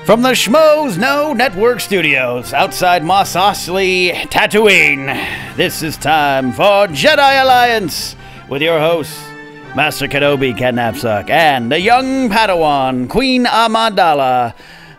From the Schmoes Know Network studios outside Mos Eisley, Tatooine, this is time for Jedi Alliance with your hosts, Master Kenobi Ken Napzok and the young Padawan, Queen Amidala,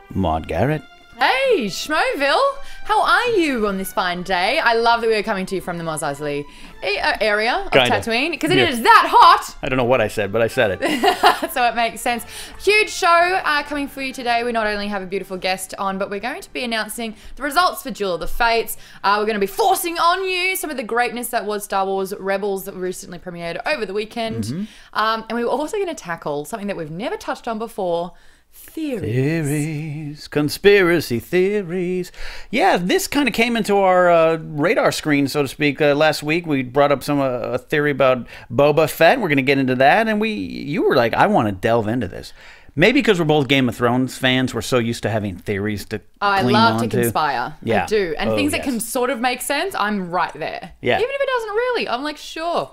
Maude Garrett. Hey, Schmoville! How are you on this fine day? I love that we are coming to you from the Mos Eisley area of Tatooine, because it is that hot! I don't know what I said, but I said it. So it makes sense. Huge show coming for you today. We not only have a beautiful guest on, but we're going to be announcing the results for Duel of the Fates. We're going to be forcing on you some of the greatness that was Star Wars Rebels that recently premiered over the weekend. And we were also going to tackle something that we've never touched on before, theories. Conspiracy theories. Yeah, this kind of came into our radar screen, so to speak. Last week we brought up some a theory about Boba Fett. We're going to get into that, and you were like, I want to delve into this. Maybe because we're both Game of Thrones fans, we're so used to having theories to I glean love onto. to conspire. Yeah. I do. And things that yes. can sort of make sense, I'm right there. Yeah. Even if it doesn't really, I'm like, sure.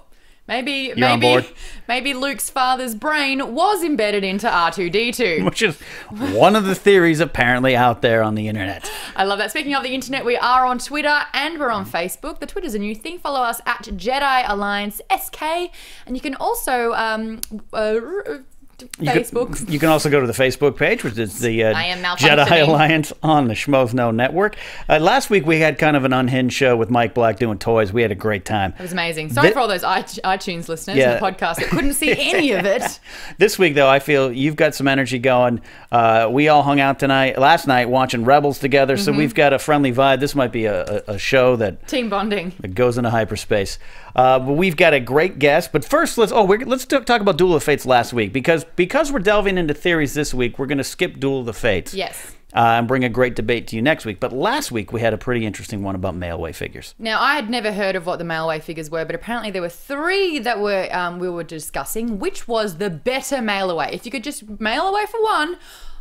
Maybe Luke's father's brain was embedded into R2-D2. Which is one of the theories apparently out there on the internet. I love that. Speaking of the internet, we are on Twitter and we're on Facebook. The Twitter's a new thing. Follow us at Jedi Alliance SK. And you can also Facebook. You can also go to the Facebook page, which is the Jedi Alliance on the Schmoes Know Network. Last week we had kind of an unhinged show with Mike Black doing toys. We had a great time. It was amazing. Sorry for all those iTunes listeners in the podcast that couldn't see any of it. This week, though, I feel you've got some energy going. We all hung out last night watching Rebels together, so we've got a friendly vibe. This might be a show that team bonding. That goes into hyperspace. But we've got a great guest. But first, let's talk about Duel of the Fates last week, because we're delving into theories this week. We're going to skip Duel of the Fates. Yes. And bring a great debate to you next week. But last week we had a pretty interesting one about mail-away figures. Now, I had never heard of what the mail-away figures were, but apparently there were three that we were discussing. Which was the better mail-away? If you could just mail away for one,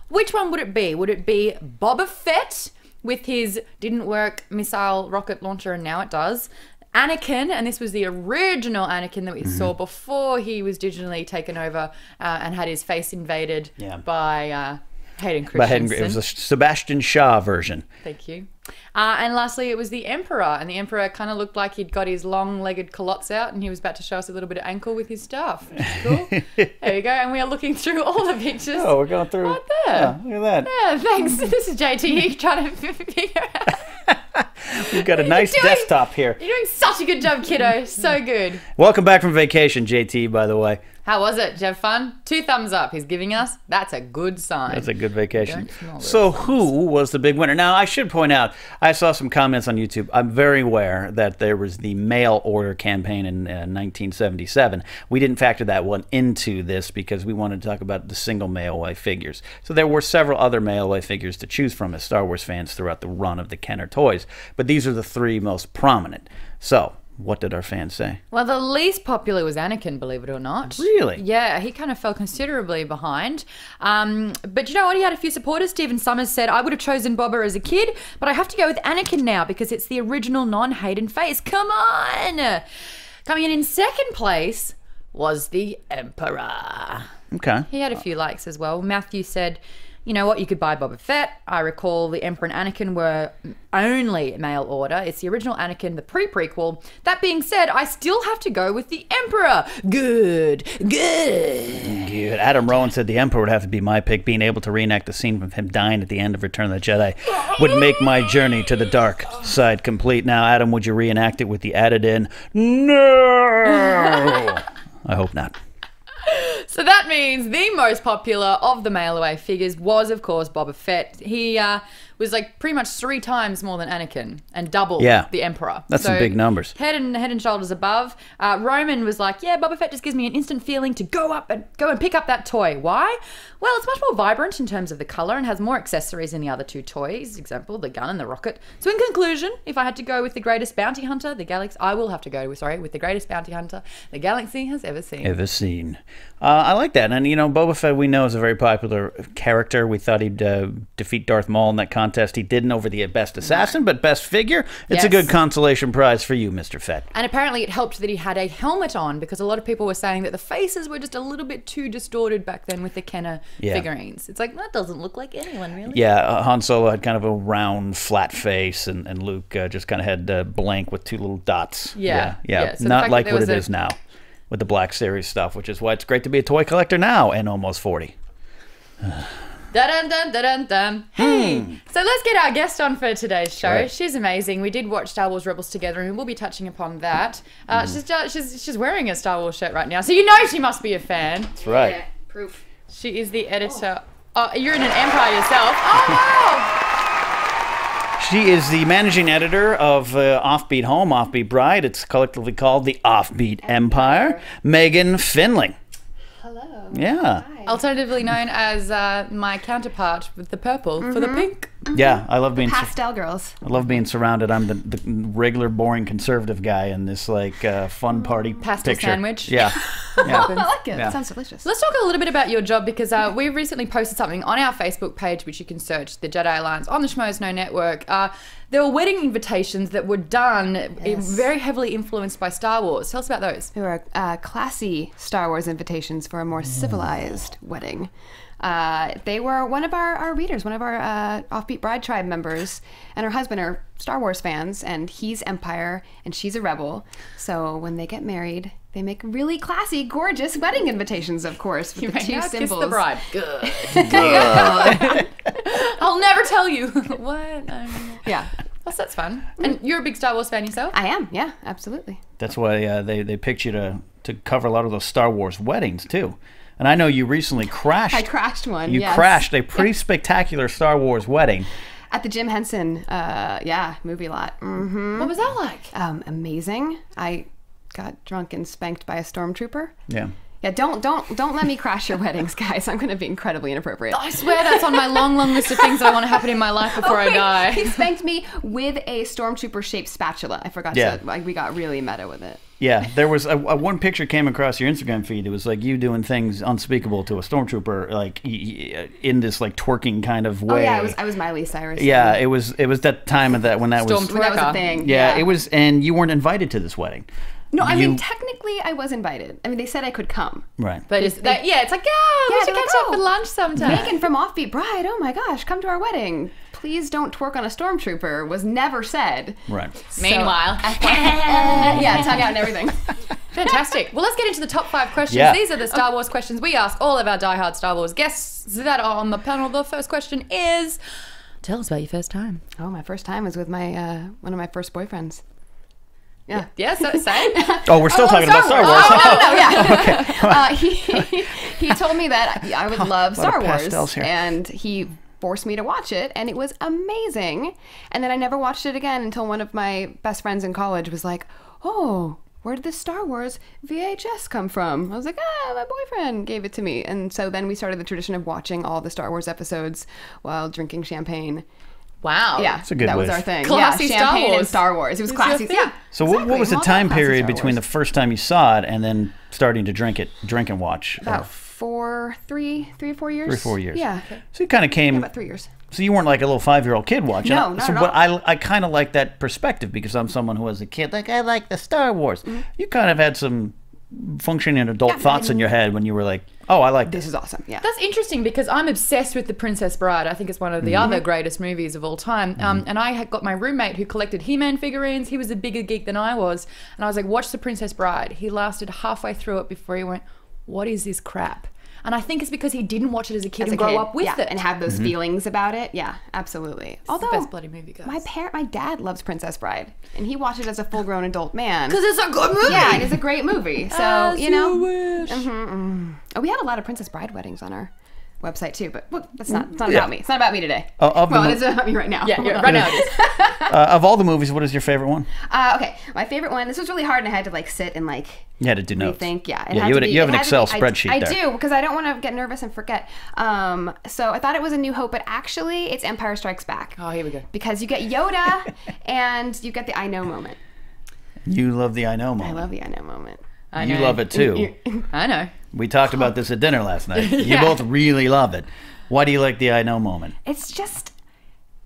which one would it be? Would it be Boba Fett with his didn't work missile rocket launcher and now it does? Anakin, and this was the original Anakin that we saw before he was digitally taken over and had his face invaded by Hayden Christensen. It was a Sebastian Shaw version. Thank you. And lastly, it was the Emperor, and the Emperor kind of looked like he'd got his long-legged culottes out and he was about to show us a little bit of ankle with his staff, which is cool. There you go, and we are looking through all the pictures. Oh, we're going through. Right there. Yeah, look at that. Yeah, thanks. This is JT trying to figure out. We've got a nice desktop here. You're doing such a good job, kiddo. So good. Welcome back from vacation, JT, by the way. How was it? Did you have fun? 2 thumbs up he's giving us. That's a good sign. That's a good vacation. So who was the big winner? Now, I should point out, I saw some comments on YouTube. I'm very aware that there was the mail order campaign in 1977. We didn't factor that one into this because we wanted to talk about the single mail-away figures. So there were several other mail-away figures to choose from as Star Wars fans throughout the run of the Kenner toys. But these are the 3 most prominent. So what did our fans say? Well, the least popular was Anakin, believe it or not. Really? Yeah, he kind of fell considerably behind. But you know what? He had a few supporters. Stephen Summers said, I would have chosen Boba as a kid, but I have to go with Anakin now because it's the original non-Hayden face. Come on! Coming in second place was the Emperor. Okay. He had a few likes as well. Matthew said, you know what, you could buy Boba Fett. I recall the Emperor and Anakin were only mail order. It's the original Anakin, the pre-prequel. That being said, I still have to go with the Emperor. Good. Adam Rowan said the Emperor would have to be my pick. Being able to reenact the scene of him dying at the end of Return of the Jedi would make my journey to the dark side complete. Now, Adam, would you reenact it with the added in? No! I hope not. So that means the most popular of the mail-away figures was, of course, Boba Fett. He was like pretty much 3 times more than Anakin and double the Emperor. That's some big numbers. Head and shoulders above. Roman was like, yeah, Boba Fett just gives me an instant feeling to go and pick up that toy. Why? Well, it's much more vibrant in terms of the color and has more accessories than the other 2 toys. Example, the gun and the rocket. So in conclusion, if I had to go with the greatest bounty hunter, I will have to go with the greatest bounty hunter the galaxy has ever seen. I like that. And, you know, Boba Fett, we know, is a very popular character. We thought he'd defeat Darth Maul in that contest contest he didn't over the Best Assassin, but Best Figure, it's a Yes. good consolation prize for you, Mr. Fett. And apparently it helped that he had a helmet on, because a lot of people were saying that the faces were just a little bit too distorted back then with the Kenner figurines. It's like, that doesn't look like anyone, really. Yeah, Han Solo had kind of a round, flat face, and Luke just kind of had blank with 2 little dots. Yeah. So the not fact like that what there it was is now with the Black Series stuff, which is why it's great to be a toy collector now and almost 40. Dun-dun-dun-dun-dun. Hey, so let's get our guest on for today's show. Right. She's amazing. We did watch Star Wars Rebels together, and we'll be touching upon that. She's wearing a Star Wars shirt right now, so you know she must be a fan. That's right. Yeah, proof. She is the editor. Oh, you're in an Empire yourself. Oh, wow. She is the managing editor of Offbeat Home, Offbeat Bride. It's collectively called the Offbeat Empire. Megan Finley. Hello. Yeah. Hi. Alternatively known as my counterpart with the purple for the pink. Yeah, I love being Pastel girls. I love being surrounded. I'm the regular, boring conservative guy in this like fun party Pastel picture. sandwich. Yeah. I like it. Yeah. It sounds delicious. Let's talk a little bit about your job, because we recently posted something on our Facebook page, which you can search, the Jedi Alliance, on the Schmoes Know Network. There were wedding invitations that were done very heavily influenced by Star Wars. Tell us about those. There were classy Star Wars invitations for a more civilized wedding. They were one of our readers, one of our Offbeat Bride Tribe members, and her husband are Star Wars fans, and he's Empire, and she's a Rebel. So when they get married, they make really classy, gorgeous wedding invitations, of course, with the 2 Now symbols. kiss the bride. Good. I'll never tell you. What? Yeah, That's fun. And you're a big Star Wars fan yourself? I am. Yeah, absolutely. That's why they picked you to cover a lot of those Star Wars weddings too. And I know you recently crashed. I crashed one. You yes. crashed a pretty spectacular Star Wars wedding. At the Jim Henson, movie lot. What was that like? Amazing. I got drunk and spanked by a stormtrooper. Yeah. Yeah, don't let me crash your weddings, guys. I'm going to be incredibly inappropriate. I swear that's on my long list of things that I want to happen in my life before I die. He spanked me with a stormtrooper-shaped spatula. I forgot to, like, we got really meta with it. Yeah, there was a one picture came across your Instagram feed. It was like you doing things unspeakable to a stormtrooper, like in this like twerking kind of way. Oh yeah, I was Miley Cyrus. Yeah, it was that time of that when that was. When that was a thing. Yeah, it was, and you weren't invited to this wedding. No, I mean, technically, I was invited. I mean, they said I could come. Right. But it's like, we should they're catch like, up for lunch sometime. Megan from Offbeat Bride, oh my gosh, come to our wedding. Please don't twerk on a stormtrooper was never said. Right. Meanwhile. Yeah, tongue out and everything. Fantastic. Well, let's get into the top 5 questions. Yeah. These are the Star Wars questions we ask all of our diehard Star Wars guests that are on the panel. The first question is, tell us about your first time. Oh, my first time was with my one of my first boyfriends. Yeah. Yeah, so say. Oh, we're still talking about Star Wars. Oh, no, yeah. He told me that I would love Star Wars, pastels here. and he forced me to watch it, and it was amazing. And then I never watched it again until one of my best friends in college was like, "Oh, where did this Star Wars VHS come from?" I was like, my boyfriend gave it to me. And so then we started the tradition of watching all the Star Wars episodes while drinking champagne. Wow. Yeah, That's a good that was wish. our thing. Classy yeah, Star champagne Wars. and Star Wars. It was It's your classy. thing. Yeah. So exactly. what was the Well, time classy period Star between the Wars. first time you saw it and then starting to drink and watch? About 3 or 4 years. 3 or 4 years. Yeah. So you kind of came. About 3 years. So you weren't like a little 5-year-old kid watching. No, it. not so at what all. I kind of like that perspective because I'm someone who was a kid. Like I like the Star Wars. Mm-hmm. You kind of had some functioning adult thoughts in your head when you were like, oh, I like This this. is awesome. Yeah. That's interesting because I'm obsessed with The Princess Bride. I think it's one of the other greatest movies of all time. And I had got my roommate who collected He-Man figurines. He was a bigger geek than I was. And I was like, watch The Princess Bride. He lasted halfway through it before he went, what is this crap? And I think it's because he didn't watch it as a kid As and a grow kid, up with yeah, it. and have those feelings about it. Yeah, absolutely. It's the best bloody movie, guys. my dad loves Princess Bride, and he watched it as a full-grown adult man. Because it's a good movie. Yeah, and it's a great movie. So As you know, wish. Oh, we had a lot of Princess Bride weddings on our website too, but look, that's not. It's not about me. It's not about me today. Of the well, mo- it is about me right now. Yeah, right now it is. Of all the movies, what is your favorite one? Okay, my favorite one. This was really hard, and I had to like sit and like. You had to do notes. Rethink, yeah. It Yeah, had you to had- be- you have it an had to Excel be- spreadsheet I there. do, because I don't want to get nervous and forget. So I thought it was A New Hope, but actually it's Empire Strikes Back. Oh, here we go. Because you get Yoda and you get the I know moment. You love the I know I moment. love the I know moment. I You know. love it too. I know. We talked about this at dinner last night. You Yeah. both really love it. Why do you like the I know moment? It's just,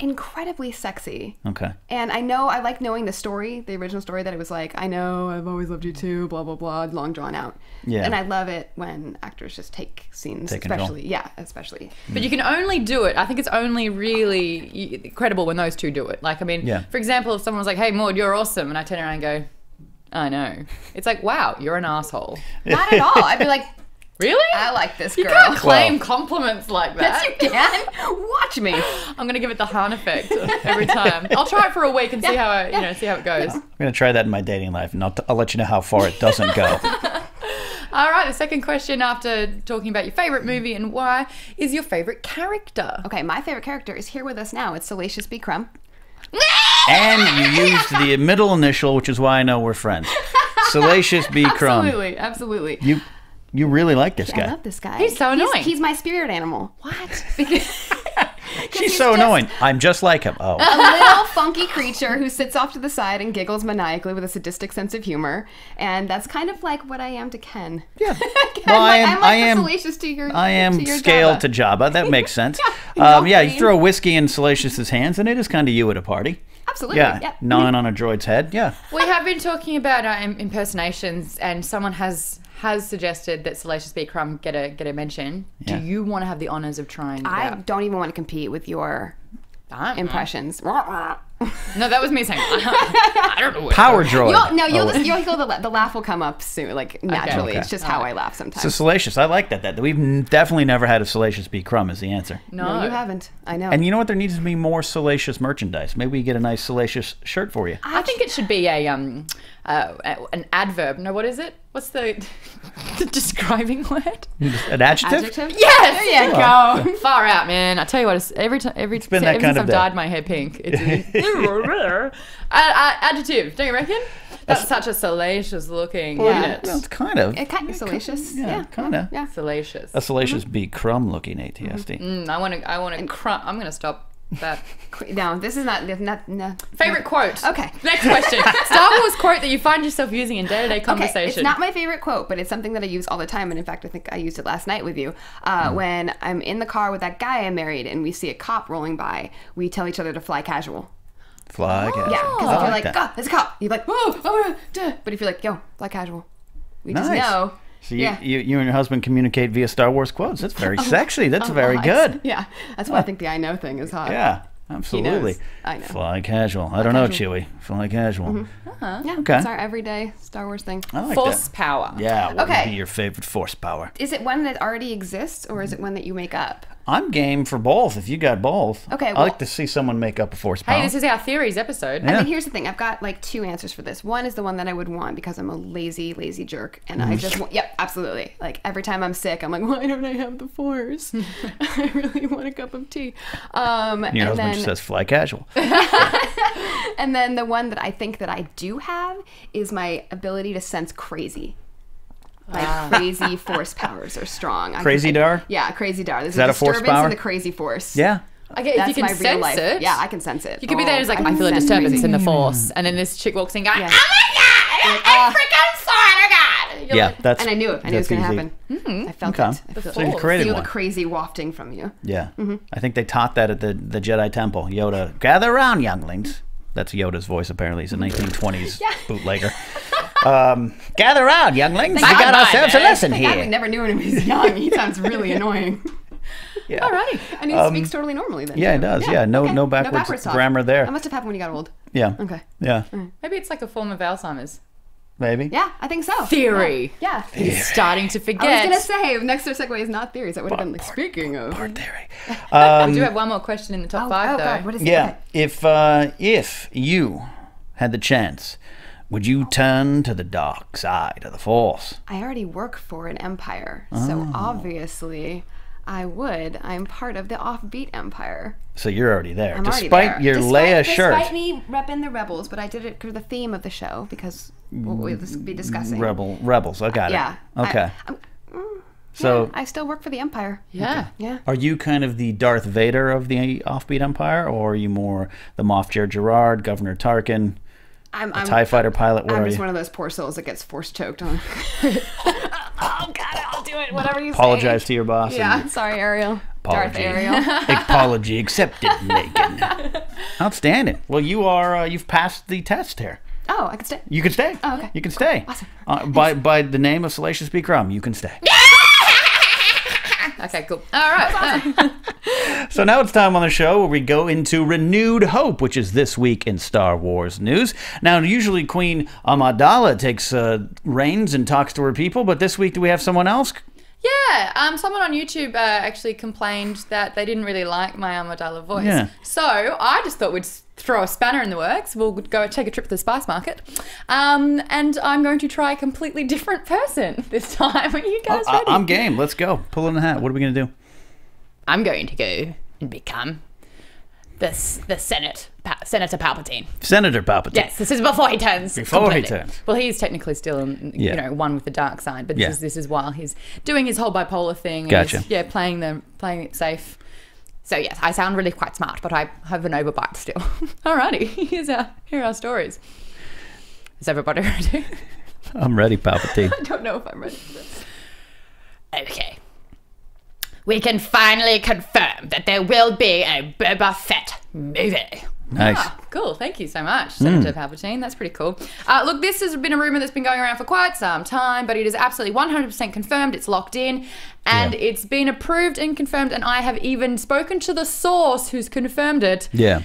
incredibly sexy. Okay. And I like knowing the story, the original story, that it was like, I know, I've always loved you too, blah, blah, blah, long drawn out. Yeah. And I love it when actors just take scenes, especially. Yeah, especially. But you can only do it. I think it's only really credible when those two do it. Like, I mean, for example, if someone was like, hey, Maude, you're awesome. And I turn around and go, I know. It's like, wow, you're an asshole. Not at all. I'd be like, really? I like this girl. You can't claim compliments like that. Yes, you can. Watch me. I'm gonna give it the Han effect every time. I'll try it for a week and see how see how it goes. I'm gonna try that in my dating life, and I'll let you know how far it doesn't go. All right. The second question, after talking about your favorite movie and why, is your favorite character. Okay, my favorite character is here with us now. It's Salacious B. Crumb. And you used the middle initial, which is why I know we're friends. Salacious B. Crumb. Absolutely. You really like this guy. I love this guy. He's so annoying. He's my spirit animal. What? She's so annoying. I'm just like him. Oh. A little funky creature who sits off to the side and giggles maniacally with a sadistic sense of humor, and that's kind of like what I am to Ken. Yeah. Well, I am Salacious to your. I am to your scaled Jabba. to Jabba. That makes sense. No You green. throw whiskey in Salacious's hands, and it is kind of you at a party. Absolutely. Yeah. Yep. Gnawing on a droid's head. Yeah. We have been talking about impersonations, and someone has suggested that Salacious B. Crumb get a mention. Yeah. Do you want to have the honors of trying it I out? don't even want to compete with your impressions. No, that was me saying, I don't know. Power droid. The laugh will come up soon, like naturally. Okay. It's just how I laugh sometimes. So Salacious, I like that. We've definitely never had a Salacious B. Crumb as the answer. No, you haven't. I know. And you know what? There needs to be more Salacious merchandise. Maybe we get a nice Salacious shirt for you. I think it should be an adverb. No, what is it? What's the describing word? An adjective? Yes, There you go. Far out, man. I tell you what, every time been that ever kind since of I've day. dyed my hair pink, it's adjective. Don't you reckon? That's such a salacious looking unit. Well, it's kind of. It kind of salacious. Yeah, kind of. Yeah. Salacious. A Salacious B. Crumb looking ATSD. I want to. I'm going to stop that. No, this is not. No. Favorite quote. Okay. Next question. Star Wars quote that you find yourself using in day-to-day conversation. Okay, it's not my favorite quote, but it's something that I use all the time. And in fact, I think I used it last night with you. When I'm in the car with that guy I married and we see a cop rolling by, we tell each other to fly casual. Fly casual. Yeah, because if I you're like, that. oh, there's a cop, you're like, whoa, duh. But if you're like, yo, fly casual, we just Nice. know. So you and your husband communicate via Star Wars quotes. That's very sexy. That's Oh, very good. Yeah, that's why I think the I know thing is hot. Yeah, absolutely. He knows. I know. Fly casual. I don't know, casual. Chewie. Fly casual. Yeah, Okay. it's our everyday Star Wars thing. I like Force that. power. Yeah, what Okay. would be your favorite force power? Is it one that already exists or is it one that you make up? I'm game for both. If you got both, Okay, I well- like to see someone make up a force power. Hey, this is our theories episode. I Yeah. mean, here's the thing. I've got like two answers for this. One is the one that I would want because I'm a lazy jerk. And I just want, yep, absolutely. Like every time I'm sick, I'm like, why don't I have the force? I really want a cup of tea. And your husband just says fly casual. And then the one that I think that I do have is my ability to sense crazy. My crazy force powers are strong. Crazy dar? Yeah, crazy dar. There's that a a force disturbance power? in the crazy force. Yeah. Okay, if That's you can my real sense life. it. Yeah, I can sense it. You could be there and it's like, I feel a sense disturbance crazy. in the force. And then this chick walks in going, Yeah. oh my God, I freaking saw it, oh God. You're Yeah, like, that's. And I knew it. I knew it was that's going to easy. happen. I felt Okay. it. I The feel, So you force. created feel one. the crazy wafting from you. Yeah. I think they taught that at the Jedi Temple. Yoda, gather around, younglings. That's Yoda's voice, apparently. He's a 1920s bootlegger. Gather around, younglings. We got ourselves a lesson Thank God we here. never knew him when he was young. He sounds really annoying. Yeah. alrighty. And he speaks totally normally then. Yeah, too. it does. Yeah, no, okay. no backwards talk. grammar there. That must have happened when he got old. Yeah. Okay. Yeah. Maybe it's like a form of Alzheimer's. Maybe. Yeah, I think so. Theory. Yeah. You're starting to I forget. was going to say, next segue is not theories. That would have been like, speaking of. Part theory. We do have one more question in the top five, though. God, what is it? Yeah. Okay. If you had the chance, would you turn to the dark side of the Force? I already work for an empire, so obviously I would. I'm part of the Offbeat Empire. So you're already there. I'm already Despite there. your Leia shirt. Despite me repping the Rebels, but I did it for the theme of the show because we'll be discussing. Rebels. I got it. Yeah. Okay. So I still work for the Empire. Yeah. Yeah. Are you kind of the Darth Vader of the Offbeat Empire, or are you more the Moff Gerard, Governor Tarkin, I'm TIE fighter pilot? What I'm are just you? one of those poor souls that gets force choked on. Oh God, I'll do do it. Whatever you say. Apologize to your boss. Yeah. Sorry, Ariel. Darth Apology. Ariel. Apology accepted, Megan. Outstanding. Well, you've passed the test here. Oh, I can stay. You can stay. Oh, okay. You can stay. Awesome. By the name of Salacious B. Crumb, you can stay. Okay, cool. All right. So now it's time on the show where we go into Renewed Hope, which is this week in Star Wars news. Now, usually Queen Amidala takes reins and talks to her people, but this week do we have someone else? Yeah, someone on YouTube actually complained that they didn't really like my Amidala voice. Yeah. So I just thought we'd throw a spanner in the works. We'll go take a trip to the spice market. And I'm going to try a completely different person this time. Are you guys ready? I'm game. Let's go. Pull in the hat. What are we going to do? I'm going to go and become the Senator Palpatine. Senator Palpatine. Yes, this is before he turns. Before he turns. Well, he's technically still, one with the dark side, but this is while he's doing his whole bipolar thing. And Gotcha. he's, playing it safe. So yes, I sound really quite smart, but I have an overbite still. Alrighty, here are our stories. Is everybody ready? I'm ready, Palpatine. I don't know if I'm ready for this. Okay. We can finally confirm that there will be a Boba Fett movie. Nice. Cool. Thank you so much, Senator Palpatine. That's pretty cool. Look, this has been a rumor that's been going around for quite some time, but it is absolutely 100% confirmed. It's locked in, and it's been approved and confirmed, and I have even spoken to the source who's confirmed it. Yeah.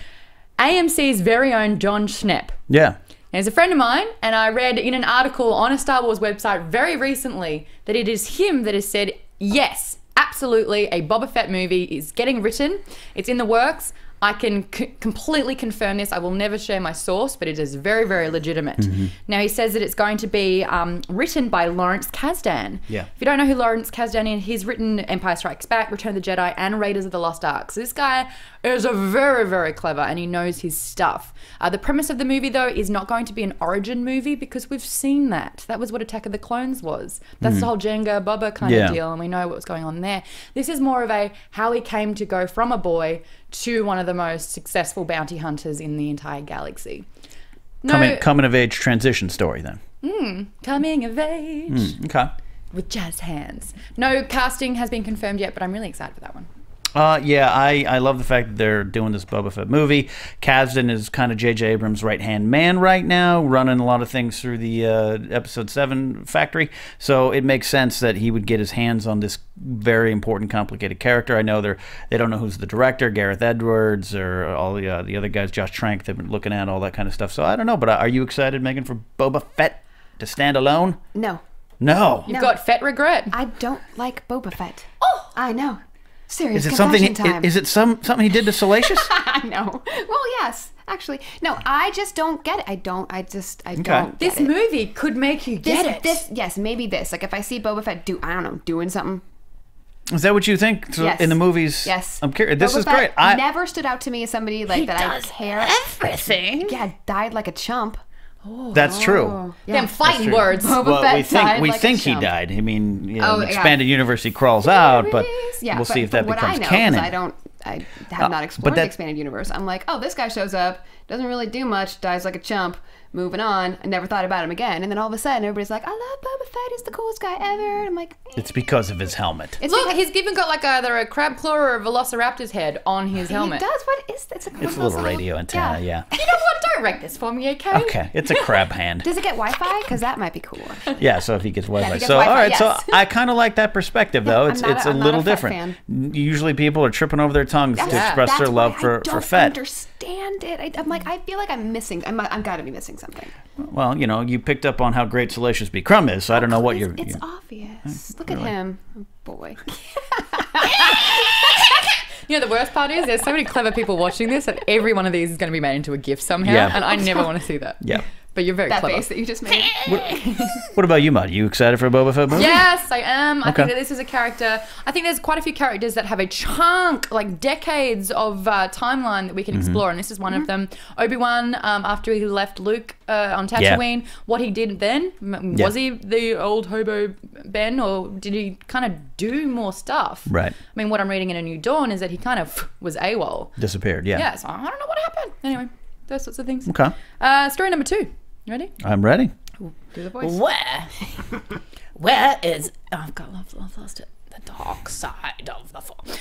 AMC's very own John Schnepp. Yeah. Now, he's a friend of mine, and I read in an article on a Star Wars website very recently that it is him that has said, yes, absolutely, a Boba Fett movie is getting written. It's in the works. I can completely confirm this. I will never share my source, but it is very, very legitimate. Now, he says that it's going to be written by Lawrence Kasdan. Yeah. If you don't know who Lawrence Kasdan is, he's written Empire Strikes Back, Return of the Jedi, and Raiders of the Lost Ark. So this guy is a very, very clever, and he knows his stuff. The premise of the movie, though, is not going to be an origin movie because we've seen that. That was what Attack of the Clones was. That's the whole Jenga Boba kind of deal, and we know what was going on there. This is more of a how he came to go from a boy to one of the most successful bounty hunters in the entire galaxy. Coming of age transition story then. Coming of age. Okay. With jazz hands. No casting has been confirmed yet, but I'm really excited for that one. I love the fact that they're doing this Boba Fett movie. Kasdan is kind of J.J. Abrams' right-hand man right now, running a lot of things through the Episode 7 factory. So it makes sense that he would get his hands on this very important, complicated character. I know they don't know who's the director, Gareth Edwards, or all the other guys, Josh Trank, they've been looking at all that kind of stuff. So I don't know, but are you excited, Megan, for Boba Fett to stand alone? No. No. You've got Fett regret. I don't like Boba Fett. Oh! I know. Serious Is it something? time. Is it something he did to Salacious? I know. Well, yes, actually. No, I just don't get it. I don't get This it. movie could make you get it. Yes, maybe this. Like if I see Boba Fett doing something. Is that what you think? So Yes. In the movies? Yes. I'm curious. This Boba is Fett great. I never stood out to me as somebody like that I care. Everything. Yeah, died like a chump. That's true. Them fighting words. Boba Fett we died think like a he chump. died. I mean, Oh, an yeah. expanded universe he crawls out, but Yeah, we'll see if that what becomes I know, 'cause canon. I have not explored that- the expanded universe. I'm like, oh, this guy shows up, doesn't really do much, dies like a chump, moving on. I never thought about him again. And then all of a sudden, everybody's like, I love Boba Fett. He's the coolest guy ever. I'm like, It's because of his helmet. It's Look, because- he's even got like either a crab claw or a velociraptor's head on his helmet. He does. What is that? It's a little radio antenna, yeah. You know what? Don't wreck this for me, okay? Okay, it's a crab hand. Does it get Wi-Fi? Because that might be cool. Yeah, so if he gets Wi-Fi. he gets So, all Wi-Fi, right, yes. so I kind of like that perspective, though. I'm It's not a I'm not little a Fett different. fan. Usually people are tripping over their tongues to Yeah. express That's their love why for I don't Fett. understand it. I'm like, I feel like I'm missing. I'm got to be missing something. Well, you picked up on how great Salacious B. Crumb is, so I don't know what you're... It's obvious. Look at him. Oh, boy. You know, the worst part is there's so many clever people watching this that every one of these is going to be made into a GIF somehow, Yeah. and I never want to see that. Yeah. But you're very That clever. face that you just made. What about you, Maude? You excited for a Boba Fett movie? Yes, I am. I Okay. think that this is a character. I think there's quite a few characters that have a chunk, like decades of timeline that we can explore, and this is one of them. Obi-Wan, after he left Luke on Tatooine, what he did then, was he the old hobo Ben, or did he kind of do more stuff? Right. I mean, what I'm reading in A New Dawn is that he kind of was AWOL. Disappeared, yeah. Yeah, so I don't know what happened. Anyway, those sorts of things. Okay. Story number 2. You ready? I'm ready. Do the voice. Where is... Oh, I've lost it. The dark side of the force.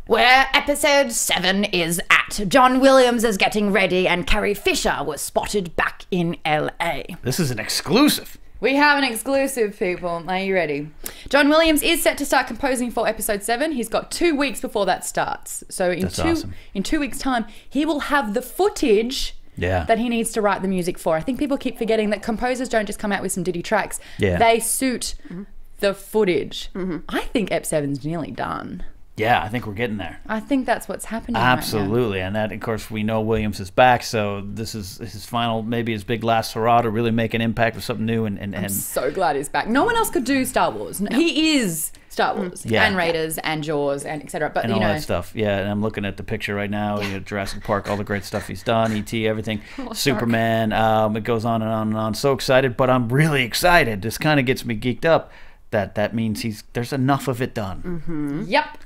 Where episode 7 is at. John Williams is getting ready and Carrie Fisher was spotted back in LA. This is an exclusive. We have an exclusive, people. Are you ready? John Williams is set to start composing for episode 7. He's got 2 weeks before that starts. So in awesome. in 2 weeks' time, he will have the footage that he needs to write the music for. I think people keep forgetting that composers don't just come out with some ditty tracks. Yeah. They suit the footage. I think Ep 7's nearly done. Yeah, I think we're getting there. I think that's what's happening. Absolutely. Right now. And that, of course, we know Williams is back, so this is his final, maybe his big last hurrah to really make an impact with something new. I'm so glad he's back. No one else could do Star Wars. No. He is Star Wars and Raiders and Jaws and etc. But and all that stuff. Yeah, and I'm looking at the picture right now. You know, Jurassic Park, all the great stuff he's done, E.T., everything, Superman. It goes on and on and on. So excited, but I'm really excited. This kind of gets me geeked up. That means there's enough of it done. Yep.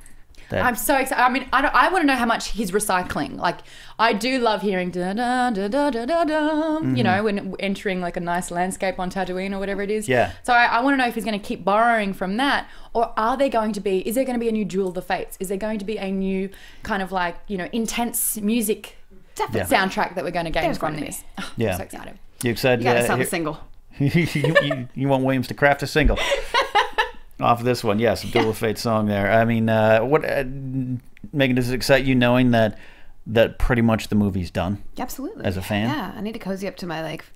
I'm so excited. I mean, I want to know how much he's recycling. Like, I do love hearing da da da da da da da. You know, when entering like a nice landscape on Tatooine or whatever it is. Yeah. So I want to know if he's going to keep borrowing from that, or is there going to be a new Duel of the Fates? Is there going to be a new kind of like, you know, intense music soundtrack that we're going to gain from this? Oh, yeah. I'm so excited. You excited? You got to sell the single. you want Williams to craft a single. Off this one, yes, a Duel of Fate song there. I mean, Megan, does it excite you knowing that pretty much the movie's done? Absolutely. As a fan? Yeah, I need to cozy up to my like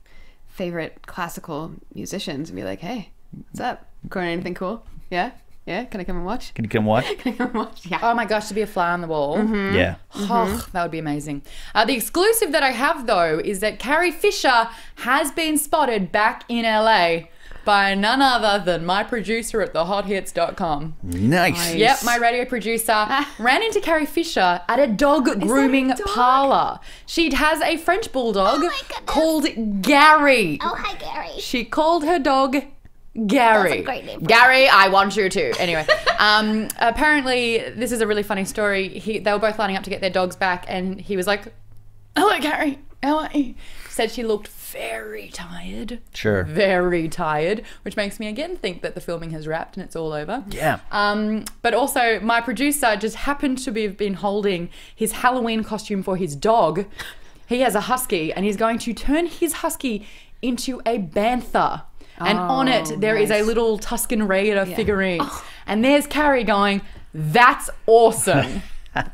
favorite classical musicians and be like, hey, what's up? Going anything cool? Yeah? Yeah? Can I come and watch? Can you come watch? Can I come and watch? Yeah. Oh my gosh, to be a fly on the wall. Yeah. Oh, that would be amazing. The exclusive that I have, though, is that Carrie Fisher has been spotted back in LA by none other than my producer at thehothits.com. Nice. Yep, my radio producer ran into Carrie Fisher at a dog grooming parlor. She has a French bulldog called Gary. Oh, hi, Gary. She called her dog Gary. That's a great name for Gary, I want you to. Anyway, apparently this is a really funny story. They were both lining up to get their dogs back, and he was like, "Hello, Gary. How are you?" Said she looked very tired. Sure. Very tired, which makes me again think that the filming has wrapped and it's all over. Yeah. But also, my producer just happened to have been holding his Halloween costume for his dog. He has a husky, and he's going to turn his husky into a bantha. And on it, there is a little Tusken Raider figurine. And there's Carrie going, "That's awesome."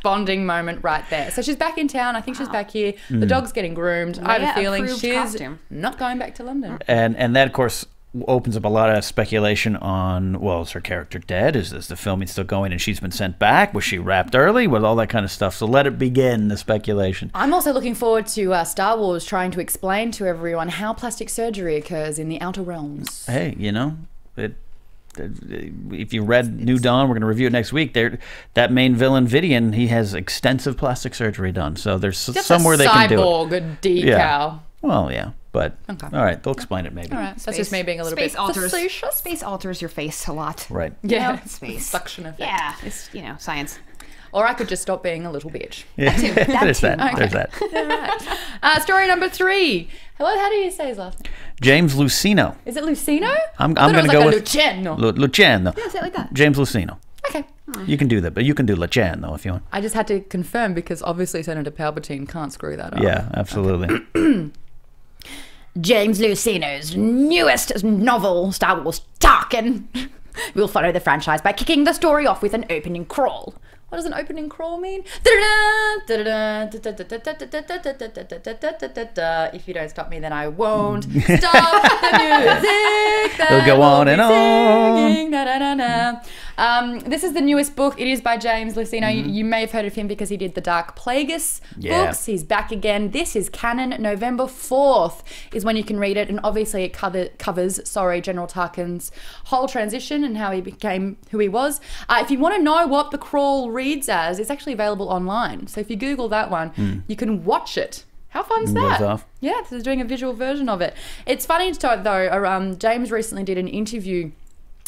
Bonding moment right there. So she's back in town. I think she's back here. The dog's getting groomed. I have a feeling she's not going back to London. And that, of course, opens up a lot of speculation on, well, is her character dead? Is the filming still going and she's been sent back? Was she wrapped early? With all that kind of stuff. So let it begin, the speculation. I'm also looking forward to Star Wars trying to explain to everyone how plastic surgery occurs in the outer realms. Hey, you know, if you read New Dawn, we're going to review it next week. That main villain, Vidian, he has extensive plastic surgery done. So there's somewhere they can do it. Cyborg decal. Yeah. Well, yeah, but all right, they'll explain it maybe. All right, that's just me being a little bit facetious. Space alters your face a lot. Right. Yeah, You know, space. Suction effect. Yeah, it's science. Or I could just stop being a little bitch. Yeah. There's that. Okay. There's that. All right. Story number 3. How do you say his last name? James Luceno. Is it Luceno? I'm going to go with Luciano. Luciano. Yeah, say it like that. James Luceno. Okay. You can do that, but you can do Luciano if you want. I just had to confirm because obviously Senator Palpatine can't screw that up. Yeah, absolutely. Okay. James Luceno's newest novel, Star Wars Tarkin. We'll follow the franchise by kicking the story off with an opening crawl. What does an opening crawl mean? If you don't stop me, then I won't stop the music. It'll go on and on. This is the newest book. It is by James Luceno. You may have heard of him because he did the Dark Plagueis books. He's back again. This is canon. November 4th is when you can read it. And obviously it covers General Tarkin's whole transition and how he became who he was. If you want to know what the crawl reads as, it's actually available online. So if you Google that one, you can watch it. How fun's that? Yeah, this is doing a visual version of it. It's funny though, James recently did an interview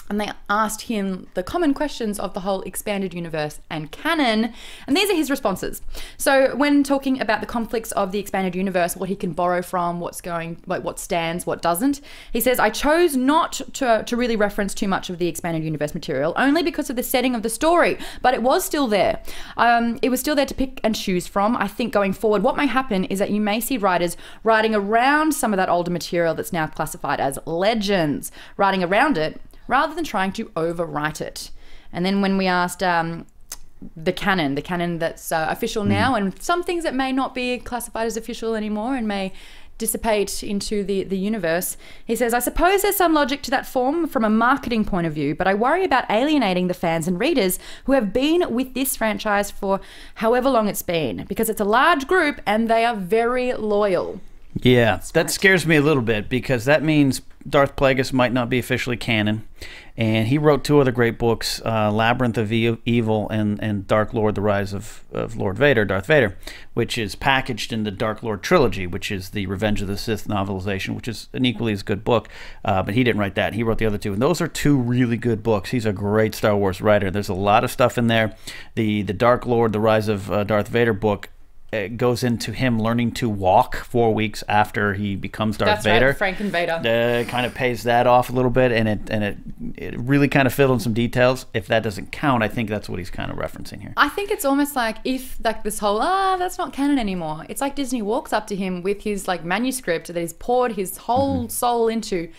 and they asked him the common questions of the whole expanded universe and canon, and these are his responses. So when talking about the conflicts of the expanded universe, what he can borrow from, what stands, what doesn't, he says, I chose not to really reference too much of the expanded universe material, only because of the setting of the story, but it was still there. It was still there to pick and choose from. I think going forward, what may happen is that you may see writers writing around some of that older material that's now classified as legends, writing around it, rather than trying to overwrite it. And then when we asked the canon that's official now, and some things that may not be classified as official anymore and may dissipate into the universe, he says, I suppose there's some logic to that form from a marketing point of view, but I worry about alienating the fans and readers who have been with this franchise for however long it's been, because it's a large group and they are very loyal. Yeah, that scares me a little bit, because that means Darth Plagueis might not be officially canon. And he wrote 2 other great books, Labyrinth of Evil and Dark Lord, The Rise of Lord Vader, Darth Vader, which is packaged in the Dark Lord trilogy, which is the Revenge of the Sith novelization, which is an equally as good book. But he didn't write that. He wrote the other 2. And those are 2 really good books. He's a great Star Wars writer. There's a lot of stuff in there. The Dark Lord, The Rise of Darth Vader book, it goes into him learning to walk 4 weeks after he becomes Darth Vader. That's right, Franken Vader. Kind of pays that off a little bit, and it really kind of filled in some details. If that doesn't count, I think that's what he's kind of referencing here. I think it's almost like if this whole that's not canon anymore. It's like Disney walks up to him with his manuscript that he's poured his whole soul into,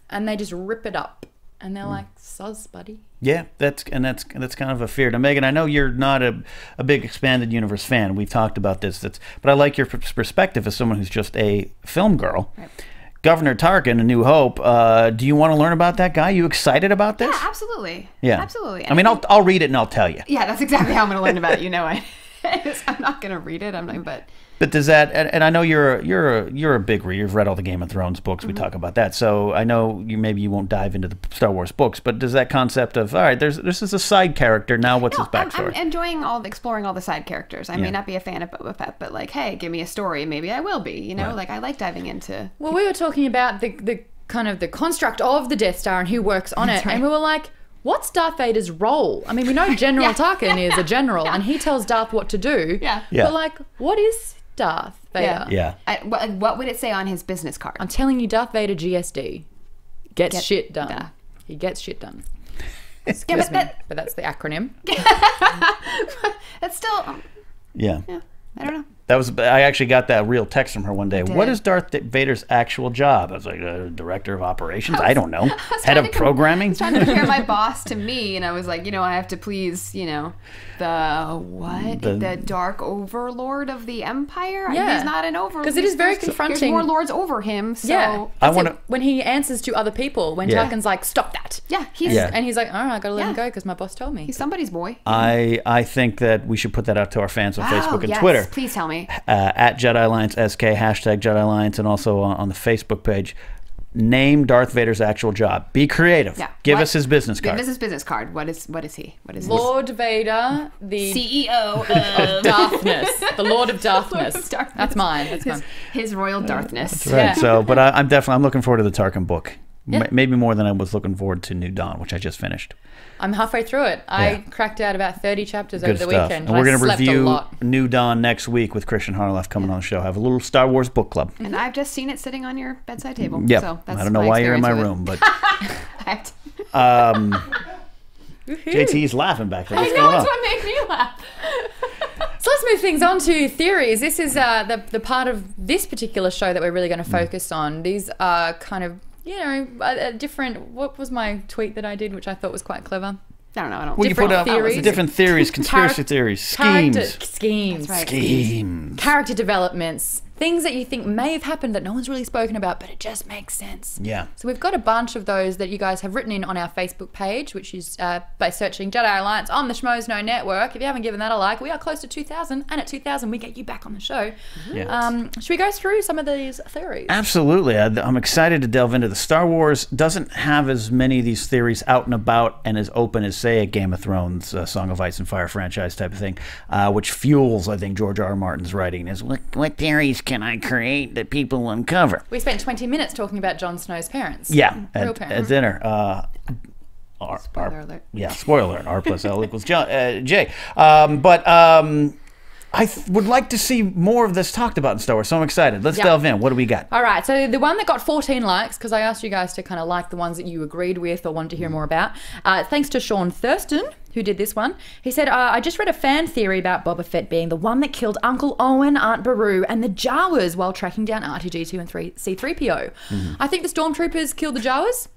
and they just rip it up, and they're like, "Sus, buddy." Yeah, that's kind of a fear. Now, Megan, I know you're not a big expanded universe fan. We've talked about this. But I like your perspective as someone who's just a film girl. Right. Governor Tarkin, A New Hope. Do you want to learn about that guy? You excited about this? Yeah, absolutely. Yeah, absolutely. I mean, I'll read it and I'll tell you. Yeah, that's exactly how I'm going to learn about it. You know, I'm not going to read it. But does that? And I know you're a big reader. You've read all the Game of Thrones books. We talk about that. So I know maybe you won't dive into the Star Wars books. But does that concept of, all right, this is a side character now? What's his backstory? I'm enjoying exploring all the side characters. I may not be a fan of Boba Fett, but hey, give me a story. Maybe I will be. You know, I like diving into. Well, we were talking about the kind of the construct of the Death Star and who works on it, and we were like, what's Darth Vader's role? I mean, we know General Tarkin is a general, and he tells Darth what to do. Yeah. But what is Darth Vader? Yeah. What would it say on his business card? I'm telling you, Darth Vader GSD gets shit done. Yeah. He gets shit done. Excuse me, but that's the acronym. That's still. Yeah. I don't know. I actually got that real text from her one day. What is Darth Vader's actual job? I was like, director of operations? I don't know. Head of programming? I was trying to compare my boss to me, and I was like, I have to please, the Dark Overlord of the Empire? Yeah. He's not an overlord. Because it is very confronting. There's more lords over him, so... Yeah. When he answers to other people, when Tarkin's like, stop that. Yeah. And he's like, all right, I got to let him go because my boss told me. He's somebody's boy. I think that we should put that out to our fans on Facebook and Twitter. Please tell me. At Jedi Alliance SK, hashtag Jedi Alliance, and also on the Facebook page. Name Darth Vader's actual job. Be creative. Yeah. Give us his business card. Give us his business card. What is he? What is Lord Vader, the CEO of Darkness. The Lord of Darkness. That's mine. His royal Darkness. That's right. Yeah. So, but I'm looking forward to the Tarkin book. Yeah. Maybe more than I was looking forward to New Dawn, which I just finished. I'm halfway through it. I cracked out about 30 chapters over the weekend. And we're going to review New Dawn next week with Christian Harloff coming on the show. Have a little Star Wars book club. And I've just seen it sitting on your bedside table. Yeah. So that's I don't know why you're in my room, but JT's laughing back there. What's going on? It's what made me laugh. So let's move things on to theories. This is the part of this particular show that we're really going to focus on. These are kind of different. What was my tweet that I did, which I thought was quite clever? I don't know. Well, you put up different theories, conspiracy theories, schemes. Schemes. That's right. Schemes. Character developments. Things that you think may have happened that no one's really spoken about, but it just makes sense. Yeah. So we've got a bunch of those that you guys have written in on our Facebook page, which is by searching Jedi Alliance on the Schmoes Know Network. If you haven't given that a like, we are close to 2,000, and at 2,000 we get you back on the show. Yeah. Should we go through some of these theories? Absolutely. I'm excited to delve into the Star Wars. Doesn't have as many of these theories out and about and as open as, say, a Game of Thrones, Song of Ice and Fire franchise type of thing, which fuels, I think, George R.R. Martin's writing. Is what theories can I create that people uncover? We spent 20 minutes talking about Jon Snow's parents. Yeah, at dinner. Spoiler alert. Yeah, spoiler alert. R plus L equals J. I would like to see more of this talked about in Star Wars, so I'm excited. Let's delve in. What do we got? All right, so the one that got 14 likes, because I asked you guys to kind of like the ones that you agreed with or wanted to hear more about, thanks to Sean Thurston, who did this one. He said, I just read a fan theory about Boba Fett being the one that killed Uncle Owen, Aunt Beru, and the Jawas while tracking down R2-D2 and C-3PO. I think the Stormtroopers killed the Jawas.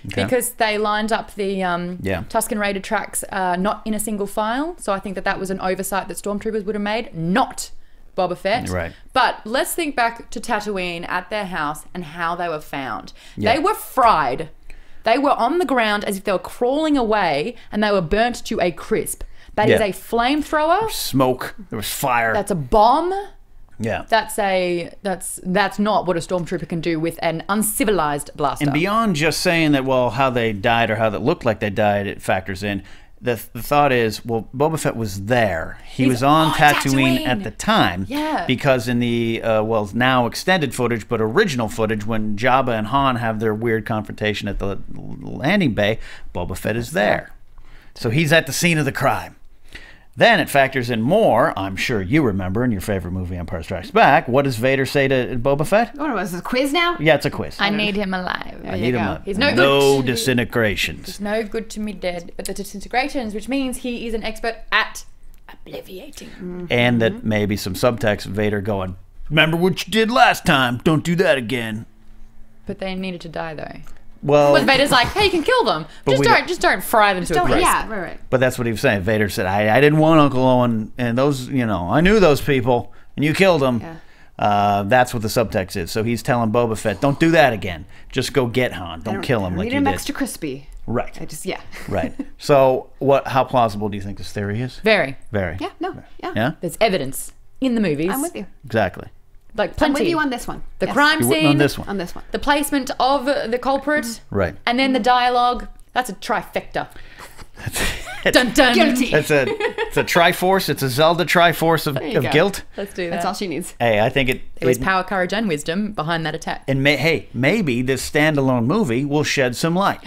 Okay. Because they lined up the Tusken Raider tracks not in a single file. So I think that was an oversight that Stormtroopers would have made, not Boba Fett. Right. But let's think back to Tatooine at their house and how they were found. Yeah. They were fried. They were on the ground as if they were crawling away, and they were burnt to a crisp. That is a flamethrower. There was smoke. There was fire. That's a bomb. Yeah. That's not what a stormtrooper can do with an uncivilized blaster. And beyond just saying that, well, how they died or how that looked like they died, it factors in. The thought is, well, Boba Fett was there. He's was on Tatooine at the time. Yeah. Because in the, now extended footage, but original footage, when Jabba and Han have their weird confrontation at the landing bay, Boba Fett is there. So he's at the scene of the crime. Then it factors in more, I'm sure you remember in your favorite movie, Empire Strikes Back. What does Vader say to Boba Fett? What was this, a quiz now? Yeah, it's a quiz. I need him alive. I need him alive. He's no good. Disintegrations. He's no good to me dead. But the disintegrations, which means he is an expert at obliviating. And that maybe some subtext, Vader going, remember what you did last time. Don't do that again. But they needed to die, though. Well, but Vader's like, hey, you can kill them. Just don't fry them to a crisp. Yeah, right. But that's what he was saying. Vader said, I didn't want Uncle Owen, and those, I knew those people, and you killed them. Yeah. That's what the subtext is. So he's telling Boba Fett, don't do that again. Just go get Han. Don't kill him like you did. Need him extra crispy. Right. Right. So how plausible do you think this theory is? Very. Yeah, no. Yeah? There's evidence in the movies. I'm with you. Exactly. Like plenty. I'm with you on this one. The crime scene. On this one. On this one. The placement of the culprit. Right. And then the dialogue. That's a trifecta. Dun dun. Guilty. It's a Triforce. It's a Zelda Triforce of guilt. Let's do that. That's all she needs. Hey, I think it was power, courage, and wisdom behind that attack. And maybe this standalone movie will shed some light.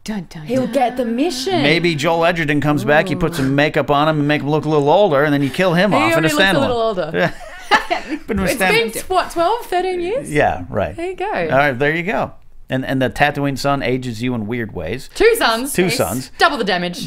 Dun, dun, He'll get the mission. Maybe Joel Edgerton comes back, you put some makeup on him and make him look a little older, and then you kill him off in a standalone. He already looks a little older. It's been, what, 12, 13 years? Yeah, right. There you go. All right, there you go. And the Tatooine sun ages you in weird ways. Two suns. Double the damage.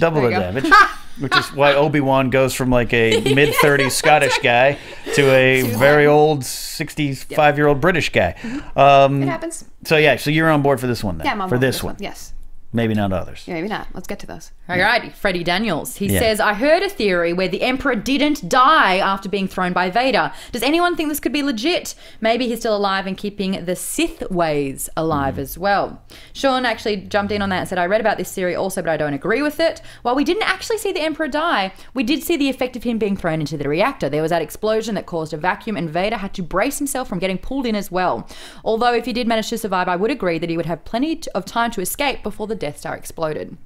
Which is why Obi-Wan goes from like a mid-30s Scottish guy to a very old 65-year-old British guy. It happens. So you're on board for this one then? Yeah, I'm on board for this one. Yes. Maybe not others. Yeah, maybe not. Let's get to those. All right, Freddie Daniels. He says, I heard a theory where the Emperor didn't die after being thrown by Vader. Does anyone think this could be legit? Maybe he's still alive and keeping the Sith ways alive as well. Sean actually jumped in on that and said, I read about this theory also, but I don't agree with it. While we didn't actually see the Emperor die, we did see the effect of him being thrown into the reactor. There was that explosion that caused a vacuum, and Vader had to brace himself from getting pulled in as well. Although if he did manage to survive, I would agree that he would have plenty of time to escape before the Death Star exploded.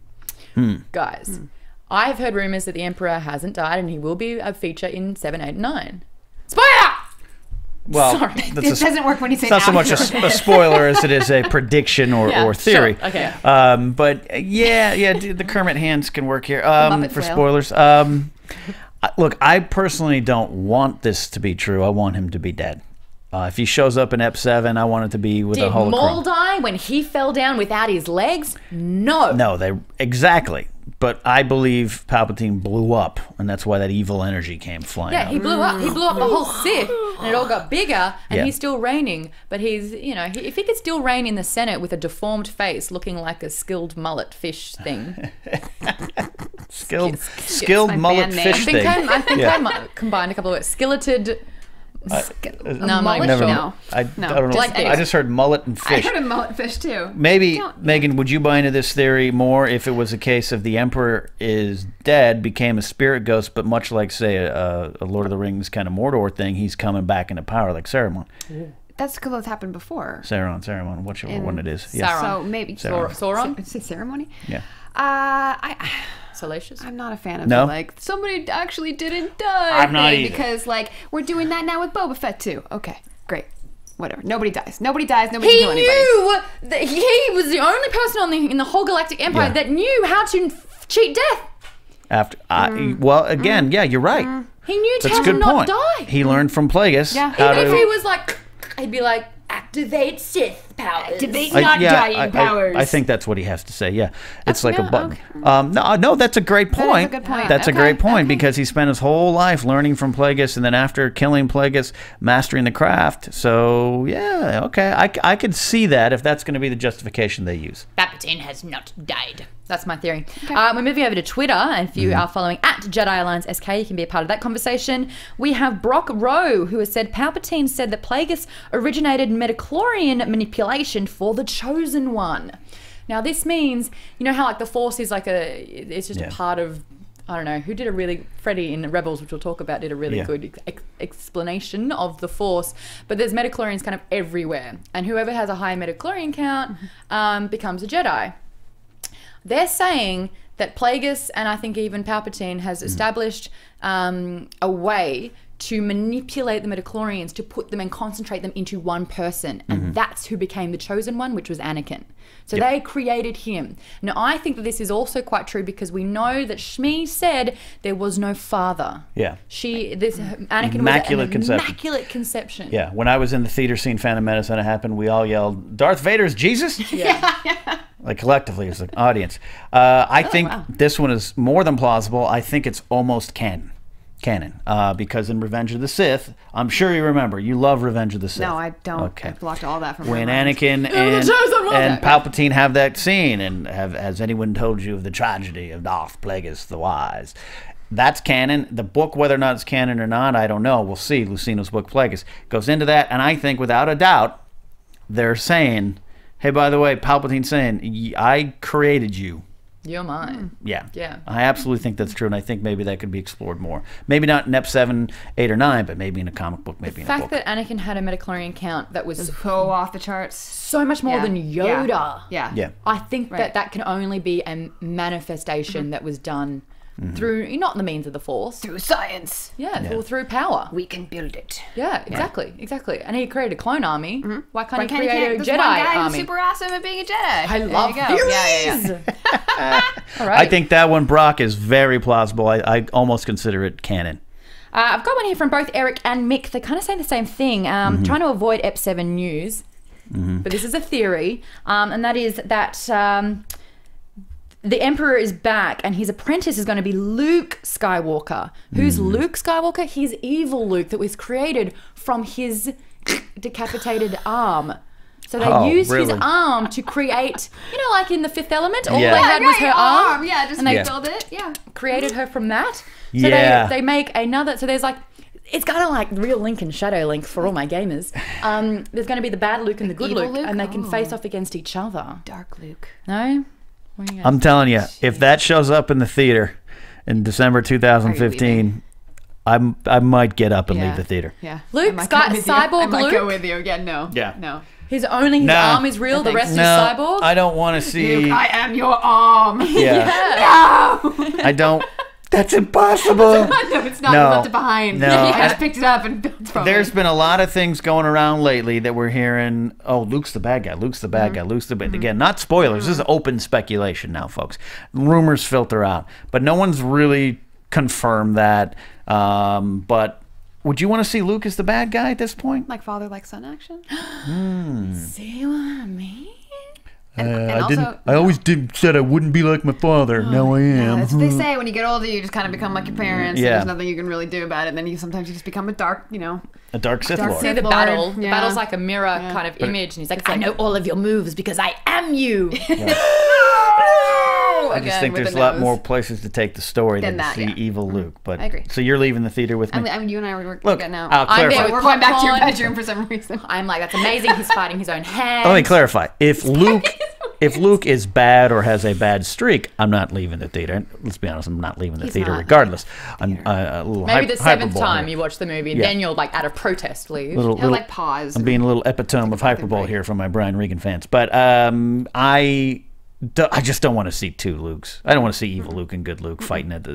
Guys, I have heard rumors that the Emperor hasn't died and he will be a feature in 7, 8, and 9. Spoiler! Well, sorry. It doesn't work when you say it's not so much a spoiler as it is a prediction or theory. Sure. Okay. But the Kermit hands can work here for spoilers. Look, I personally don't want this to be true. I want him to be dead. If he shows up in Ep 7, I want it to be with a holocron. Did Maul die when he fell down without his legs? No. No, exactly. But I believe Palpatine blew up, and that's why that evil energy came flying out. Yeah, he blew up. He blew up the whole Sith, and it all got bigger, and he's still reigning. But he's, if he could still reign in the Senate with a deformed face looking like a skilled mullet fish thing. skilled mullet fish thing. I think I combined a couple of words. Skilleted... No, I'm not sure. No. I don't know. I just heard mullet and fish. I heard a mullet fish too. Maybe, Megan, would you buy into this theory more if it was a case of the Emperor is dead, became a spirit ghost, but much like, say, a Lord of the Rings kind of Mordor thing, he's coming back into power like Saruman. That's because it's happened before. Saruman, whichever one it is. Sauron. So maybe Sauron? Say ceremony? Yeah. Salacious? I'm not a fan of somebody actually didn't die. I'm not either. Because we're doing that now with Boba Fett too. Okay, great. whatever. Nobody dies. Nobody dies. Nobody He can kill anybody. knew that he was the only person in the whole galactic empire that knew how to cheat death. Well, again, yeah, you're right. He knew That's how a to good not point. die. He learned from Plagueis. Yeah. how Even to- if he was like, he'd be like, activate Sith powers. Activate I- not yeah, dying powers. I think that's what he has to say. Yeah, it's like a yeah, button. No, that's a great point. good point. That's a Okay, great point okay. because he spent his whole life learning from Plagueis, and then after killing Plagueis, mastering the craft. So yeah, okay, I could see that if that's going to be the justification they use. Palpatine has not died. That's my theory. We're moving over to Twitter, and if you are following at Jedi Alliance SK, you can be a part of that conversation. We have Brock Rowe, who has said Palpatine said that Plagueis originated metachlorian manipulation for the Chosen One. Now, this means, you know how like the Force is like it's just a part of, I don't know, who did a really, Freddie in Rebels, which we'll talk about, did a really good explanation of the Force. But there's metachlorians kind of everywhere, and whoever has a high metachlorian count becomes a Jedi. They're saying that Plagueis and I think even Palpatine has established a way to manipulate the midichlorians to put them and concentrate them into one person. And that's who became the Chosen One, which was Anakin. So they created him. Now, I think that this is also quite true because we know that Shmi said there was no father. Yeah. Anakin Immaculate was an conception. immaculate conception. Yeah, when I was in the theater seeing Phantom Menace and it happened, we all yelled, "Darth Vader's Jesus!" Yeah. Like collectively as an audience. I think this one is more than plausible. I think it's almost canon. Because in Revenge of the Sith, I'm sure you remember, you love Revenge of the Sith. No, I don't. Okay. I've blocked all that from When my mind. Anakin and Palpatine have that scene, and has anyone told you of the tragedy of Darth Plagueis the Wise? That's canon. The book, whether or not it's canon or not, I don't know. We'll see. Lucino's book, Plagueis, goes into that, and I think without a doubt, they're saying, hey, by the way, Palpatine's saying, I created you. You're mine. Yeah. Yeah. I absolutely think that's true, and I think maybe that could be explored more. Maybe not in Ep 7, 8, or 9, but maybe in a comic book, maybe in a The book. fact that Anakin had a metachlorian count that was So off the charts. so much more than Yoda. Yeah. Yeah. I think Right. that can only be a manifestation that was done through, not the means of the Force. Through science. Yeah, or through power. We can build it. Yeah, exactly. And he created a clone army. Why can't he create a this Jedi one guy army? who's super awesome at being a Jedi. I There love you go. theories. Yeah. All right. I think that one, Brock, is very plausible. I almost consider it canon. I've got one here from both Eric and Mick. They kind of say the same thing. Trying to avoid Ep 7 news. But this is a theory. And that is that the Emperor is back and his apprentice is going to be Luke Skywalker. Who's Luke Skywalker? He's evil Luke that was created from his decapitated arm. So they used his arm to create, like in The Fifth Element, all they had was her arm. Yeah, just and they build it. Yeah. created her from that. So Yeah. they make another, so there's like, it's kind of like real Link and Shadow Link for all my gamers. There's going to be the bad Luke and the good Evil Luke, Luke? and they can face off against each other. Dark Luke. No? What are you I'm telling you, if that shows up in the theater in December 2015, I might get up and leave the theater. Yeah. Luke, I might go with you. Cyborg I might go Luke? with you. Yeah, no. Yeah. No. his No. arm is real, the rest is cyborg? I don't want to see. Luke, I am your arm. Yeah. No! I don't. That's impossible. No, it's not. No. You left it behind. No. I just picked it up and built from There's it. been a lot of things going around lately that we're hearing. Oh, Luke's the bad guy. Luke's the bad guy. Luke's the bad. Again, not spoilers. This is open speculation now, folks. Rumors filter out, but no one's really confirmed that. But would you want to see Luke as the bad guy at this point? Like father, like son action. See what I mean? And I also- didn't. I always said I wouldn't be like my father. Now I am. That's what they say. When you get older, you just kind of become like your parents. Yeah. And there's nothing you can really do about it. And then sometimes you just become a dark, A dark Sith Dark Lord. See the Lord, battle. The yeah. battle's like a mirror kind of image, and he's like, I know all of your moves because I am you. I just think there's a lot more places to take the story than to that, see yeah. evil Luke. But I agree. So you're leaving the theater with me. I mean, you and I were Look, getting out. I'll clarify. there We're going back to your popcorn. bedroom for some reason. I'm like, that's amazing. He's fighting his own hand. Let me clarify. If Luke is bad or has a bad streak, I'm not leaving the theater. Let's be honest, I'm not leaving the theater not. regardless. I'm a little Maybe the seventh hyperbole time here. you watch the movie, Yeah. then you'll like out of protest leave. He'll like pause. I'm being a little epitome of hyperbole break. here from my Brian Regan fans. But I just don't want to see two Lukes. I don't want to see evil Luke and good Luke fighting at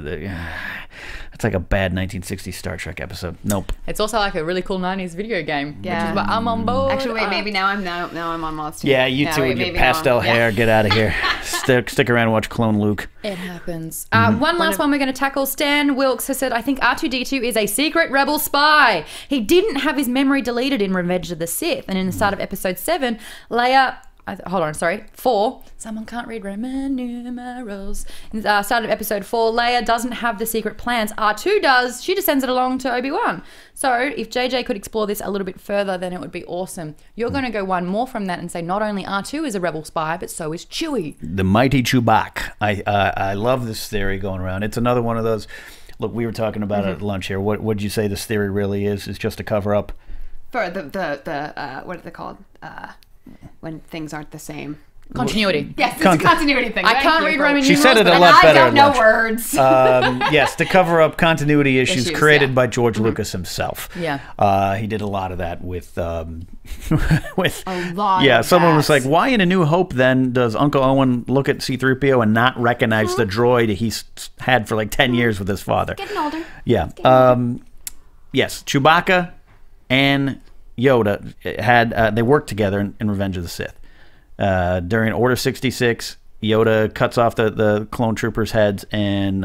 it's like a bad 1960s Star Trek episode. Nope. It's also like a really cool 90s video game. Yeah. Which is why I'm on board. Actually, wait, maybe now I'm on Monster. Yeah, you two with your pastel hair. Get out of here. Stick around and watch Clone Luke. It happens. One last one we're going to tackle. Stan Wilkes has said, I think R2-D2 is a secret rebel spy. He didn't have his memory deleted in Revenge of the Sith. And in the start of episode 7, Leia... hold on, sorry. 4. Someone can't read Roman numerals. In the start of episode 4, Leia doesn't have the secret plans. R2 does. She just sends it along to Obi-Wan. So if JJ could explore this a little bit further, then it would be awesome. You're going to go one more from that and say not only R2 is a rebel spy, but so is Chewie. The mighty Chewbacca. I love this theory going around. It's another one of those. Look, we were talking about it at lunch here. What would you say this theory really is? It's just a cover up for the what are they called? When things aren't the same. Continuity. Yes, it's a continuity thing. I can't read Roman numerals. She said it a lot better. I don't know words. Yes, to cover up continuity issues created by George Lucas himself. Yeah. He did a lot of that with with a lot. Yeah, of someone that. was like, "Why in A New Hope then does Uncle Owen look at C-3PO and not recognize the droid he's had for like 10 years with his father?" Getting older. Yeah. Yes, Chewbacca and Yoda had they worked together in Revenge of the Sith. During Order 66, Yoda cuts off the clone troopers' heads, and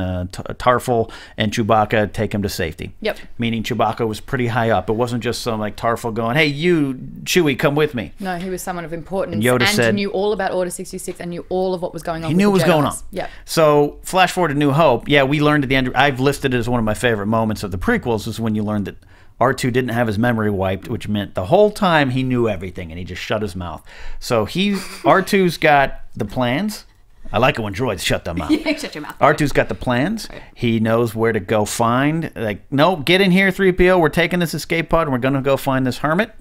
Tarful and Chewbacca take him to safety. Yep. Meaning Chewbacca was pretty high up. It wasn't just some like Tarful going, "Hey, you Chewie, come with me." No, he was someone of importance. And Yoda said, knew all about Order 66 and knew all of what was going on. He knew what was going on. Yeah. So flash forward to New Hope. Yeah, we learned at the end. I've listed it as one of my favorite moments of the prequels is when you learned that R2 didn't have his memory wiped, which meant the whole time he knew everything and he just shut his mouth. So R2's got the plans. I like it when droids shut their mouth. Yeah, shut your mouth. R2's got the plans. Right. He knows where to go find. Like, no, get in here, 3PO. We're taking this escape pod and we're going to go find this hermit.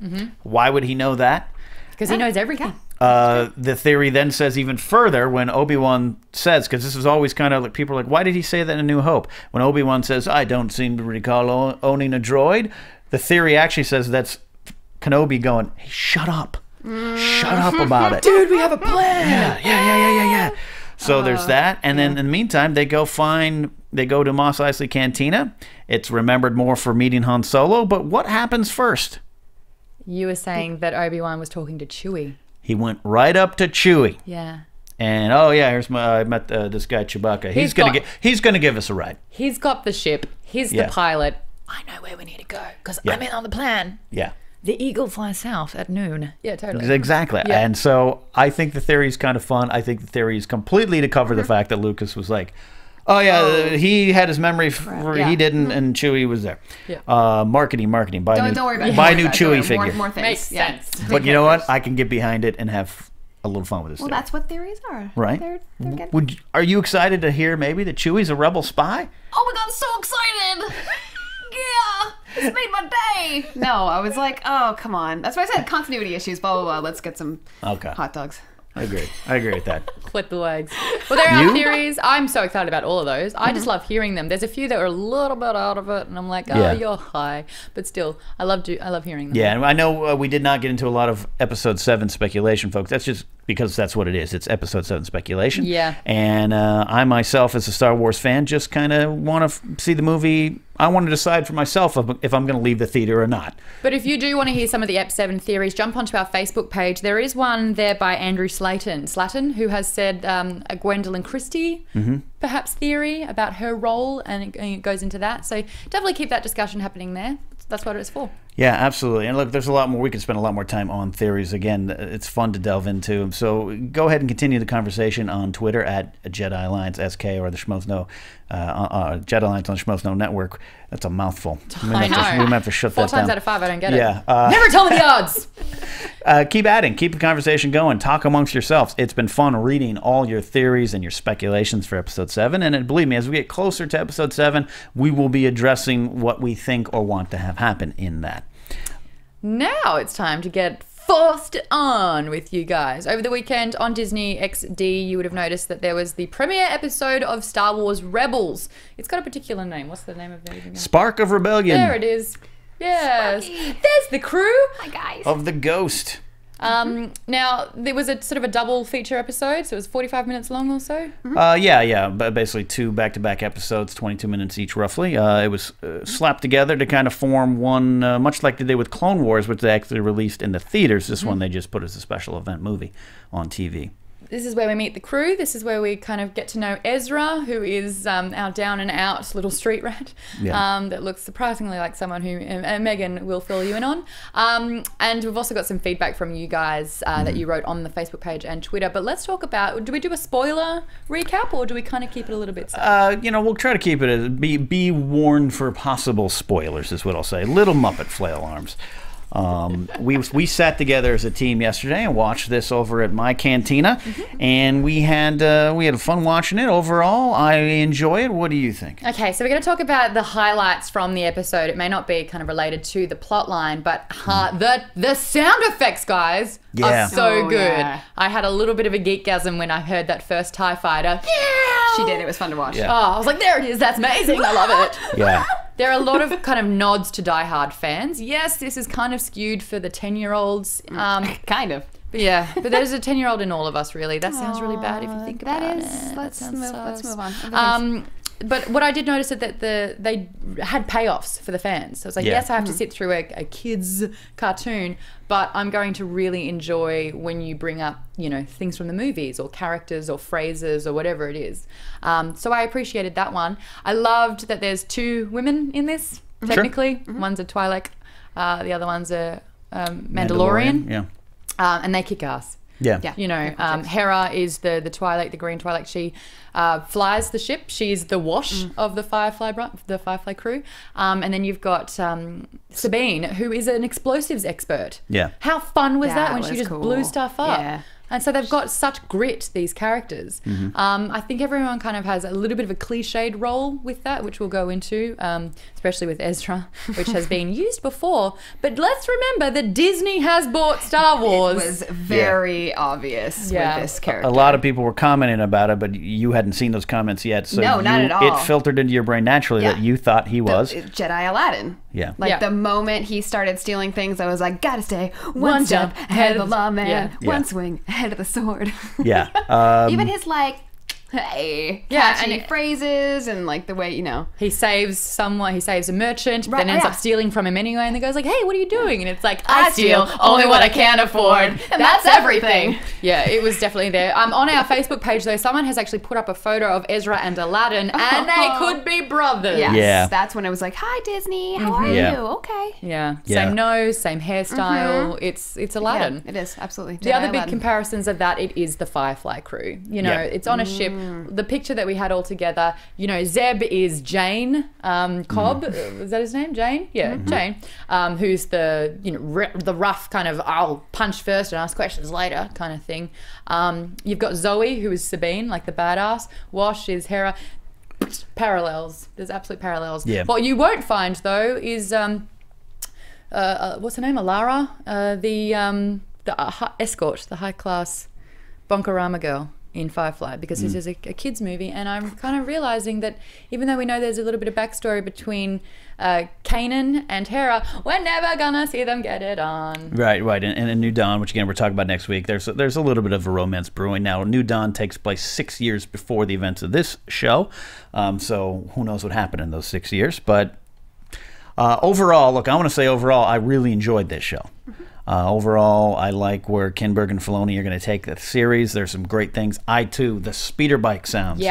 Why would he know that? Because he knows everything. The theory then says even further when Obi-Wan says, because this is always kind of like people are like, why did he say that in A New Hope? When Obi-Wan says, I don't seem to recall owning a droid, the theory actually says that's Kenobi going, hey, shut up. Shut up about it. Dude, we have a plan. Yeah. So there's that. And then in the meantime, they go to Mos Eisley Cantina. It's remembered more for meeting Han Solo. But what happens first? You were saying that Obi-Wan was talking to Chewie. He went right up to Chewie. Yeah. And I met this guy Chewbacca. He's gonna give us a ride. He's got the ship. He's the pilot. I know where we need to go because I'm in on the plan. Yeah. The eagle flies south at noon. Yeah, totally. Exactly. Yeah. And so I think the theory is kind of fun. I think the theory is completely to cover the fact that Lucas was like, oh yeah, he had his memory. He didn't, and Chewie was there. Yeah. Marketing. Buy don't worry about it. Buy new Chewie figure. More things. Makes sense. But you know what? I can get behind it and have a little fun with this. Well, that's what theories are. Right. They're good. Are you excited to hear maybe that Chewie's a rebel spy? Oh my god, so excited! Yeah, it's made my day. No, I was like, oh come on. That's why I said continuity issues. Blah blah blah. Let's get some hot dogs. I agree with that. Flip the legs. Well, there are theories. I'm so excited about all of those. I just love hearing them. There's a few that are a little bit out of it, and I'm like, you're high. But still, I love hearing them. Yeah, and I know we did not get into a lot of Episode 7 speculation, folks. That's just because that's what it is. It's Episode 7 speculation. Yeah. And I myself, as a Star Wars fan, just kind of want to see the movie. I want to decide for myself if I'm going to leave the theater or not. But if you do want to hear some of the Ep 7 theories, jump onto our Facebook page. There is one there by Andrew Slatton, who has said a Gwendolyn Christie perhaps theory about her role, and it goes into that. So definitely keep that discussion happening there. That's what it's for. Yeah, absolutely. And look, there's a lot more. We could spend a lot more time on theories. Again, it's fun to delve into. So go ahead and continue the conversation on Twitter at Jedi Alliance SK or the Schmoes Know Jedi Alliance on the Schmoes Know Network. That's a mouthful. We might have to shut that down. 4 times out of 5, I don't get it. Yeah. Never tell me the odds. Keep adding. Keep the conversation going. Talk amongst yourselves. It's been fun reading all your theories and your speculations for Episode 7. And believe me, as we get closer to Episode 7, we will be addressing what we think or want to have happen in that. Now it's time to get forced on with you guys. Over the weekend on Disney XD, you would have noticed that there was the premiere episode of Star Wars Rebels. It's got a particular name. What's the name of it again? Spark of Rebellion. There it is. Yes. Sparky. There's the crew. Hi, guys. Of the Ghost. Now, there was a sort of a double feature episode, so it was 45 minutes long or so? Yeah, but basically 2 back-to-back episodes, 22 minutes each roughly. It was slapped together to kind of form one, much like they did with Clone Wars, which they actually released in the theaters. This one they just put as a special event movie on TV. This is where we meet the crew. This is where we kind of get to know Ezra, who is our down-and-out little street rat that looks surprisingly like someone who Megan will fill you in on. And we've also got some feedback from you guys that you wrote on the Facebook page and Twitter. But let's talk about, do we do a spoiler recap or do we kind of keep it a little bit safe? We'll try to keep it as be warned for possible spoilers is what I'll say. Little Muppet flail arms. We sat together as a team yesterday and watched this over at my cantina, and we had fun watching it. Overall, I enjoy it. What do you think? Okay, so we're going to talk about the highlights from the episode. It may not be kind of related to the plot line, but the sound effects, guys, are so good. Yeah. I had a little bit of a geekgasm when I heard that first TIE fighter. She did. It was fun to watch. Yeah. Oh, I was like, there it is. That's amazing. I love it. Yeah. There are a lot of kind of nods to Die Hard fans. Yes, this is kind of skewed for the 10-year-olds. Kind of. But yeah, but there's a 10-year-old in all of us, really. That sounds really bad if you think about it. Let's move on. But what I did notice is that they had payoffs for the fans. So it's like, yes, I have to sit through a kid's cartoon, but I'm going to really enjoy when you bring up, things from the movies or characters or phrases or whatever it is. So I appreciated that one. I loved that there's 2 women in this, technically. Sure. One's a Twi'lek, the other one's a Mandalorian. Yeah. And they kick ass. Yeah. Hera is the Twi'lek, the green Twi'lek. She flies the ship. She's the wash of the Firefly crew. And then you've got Sabine, who is an explosives expert. Yeah. How fun was that when she just cool. blew stuff up? Yeah. And so they've got such grit, these characters. I think everyone kind of has a little bit of a cliched role with that, which we'll go into, especially with Ezra, which has been used before. But let's remember that Disney has bought Star Wars. It was very obvious with this character. A lot of people were commenting about it, but you hadn't seen those comments yet. So no, not at all. It filtered into your brain naturally that you thought he was. Jedi Aladdin. Yeah. The moment he started stealing things, I was like, gotta stay one step ahead of the lawman, one swing ahead of the sword. Yeah. Even his catchy phrases and the way, He saves someone, he saves a merchant, then ends up stealing from him anyway, and the guy's like, hey, what are you doing? And it's like, I steal only what I can afford, and that's everything. Yeah, it was definitely there. On our Facebook page, though, someone has actually put up a photo of Ezra and Aladdin, and they could be brothers. Yes. Yeah. That's when it was like, hi, Disney, how are you? Okay. Yeah. Same nose, same hairstyle. It's Aladdin. Yeah, it is, absolutely. The other big comparisons of that, it is the Firefly crew. It's on a ship. The picture that we had all together, Zeb is Jane Cobb. Is that his name? Jane? Yeah, Jane. Who's the the rough kind of I'll punch first and ask questions later kind of thing. You've got Zoe, who is Sabine, like the badass. Wash is Hera. Parallels. There's absolute parallels. Yeah. What you won't find though is what's her name? Alara, the escort, the high class Bonkarama girl in Firefly, because this is a kids movie, and I'm kind of realizing that even though we know there's a little bit of backstory between Kanan and Hera, we're never gonna see them get it on. Right. And in New Dawn, which again we're talking about next week, there's a little bit of a romance brewing now. New Dawn takes place 6 years before the events of this show, so who knows what happened in those 6 years. But overall, look, I want to say overall, I really enjoyed this show. Overall, I like where Kinberg and Filoni are going to take the series. There's some great things. The speeder bike sounds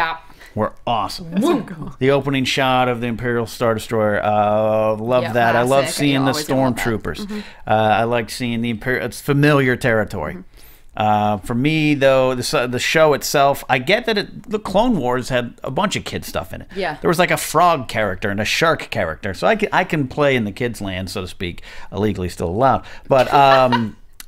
were awesome. So cool. The opening shot of the Imperial Star Destroyer, love that. Classic. I love seeing the Stormtroopers. Stormtroopers. I like seeing the Imperial. It's familiar territory. For me, though, the show itself, I get that the Clone Wars had a bunch of kid stuff in it. Yeah. There was like a frog character and a shark character, so I can play in the kids' land, so to speak, illegally still allowed. But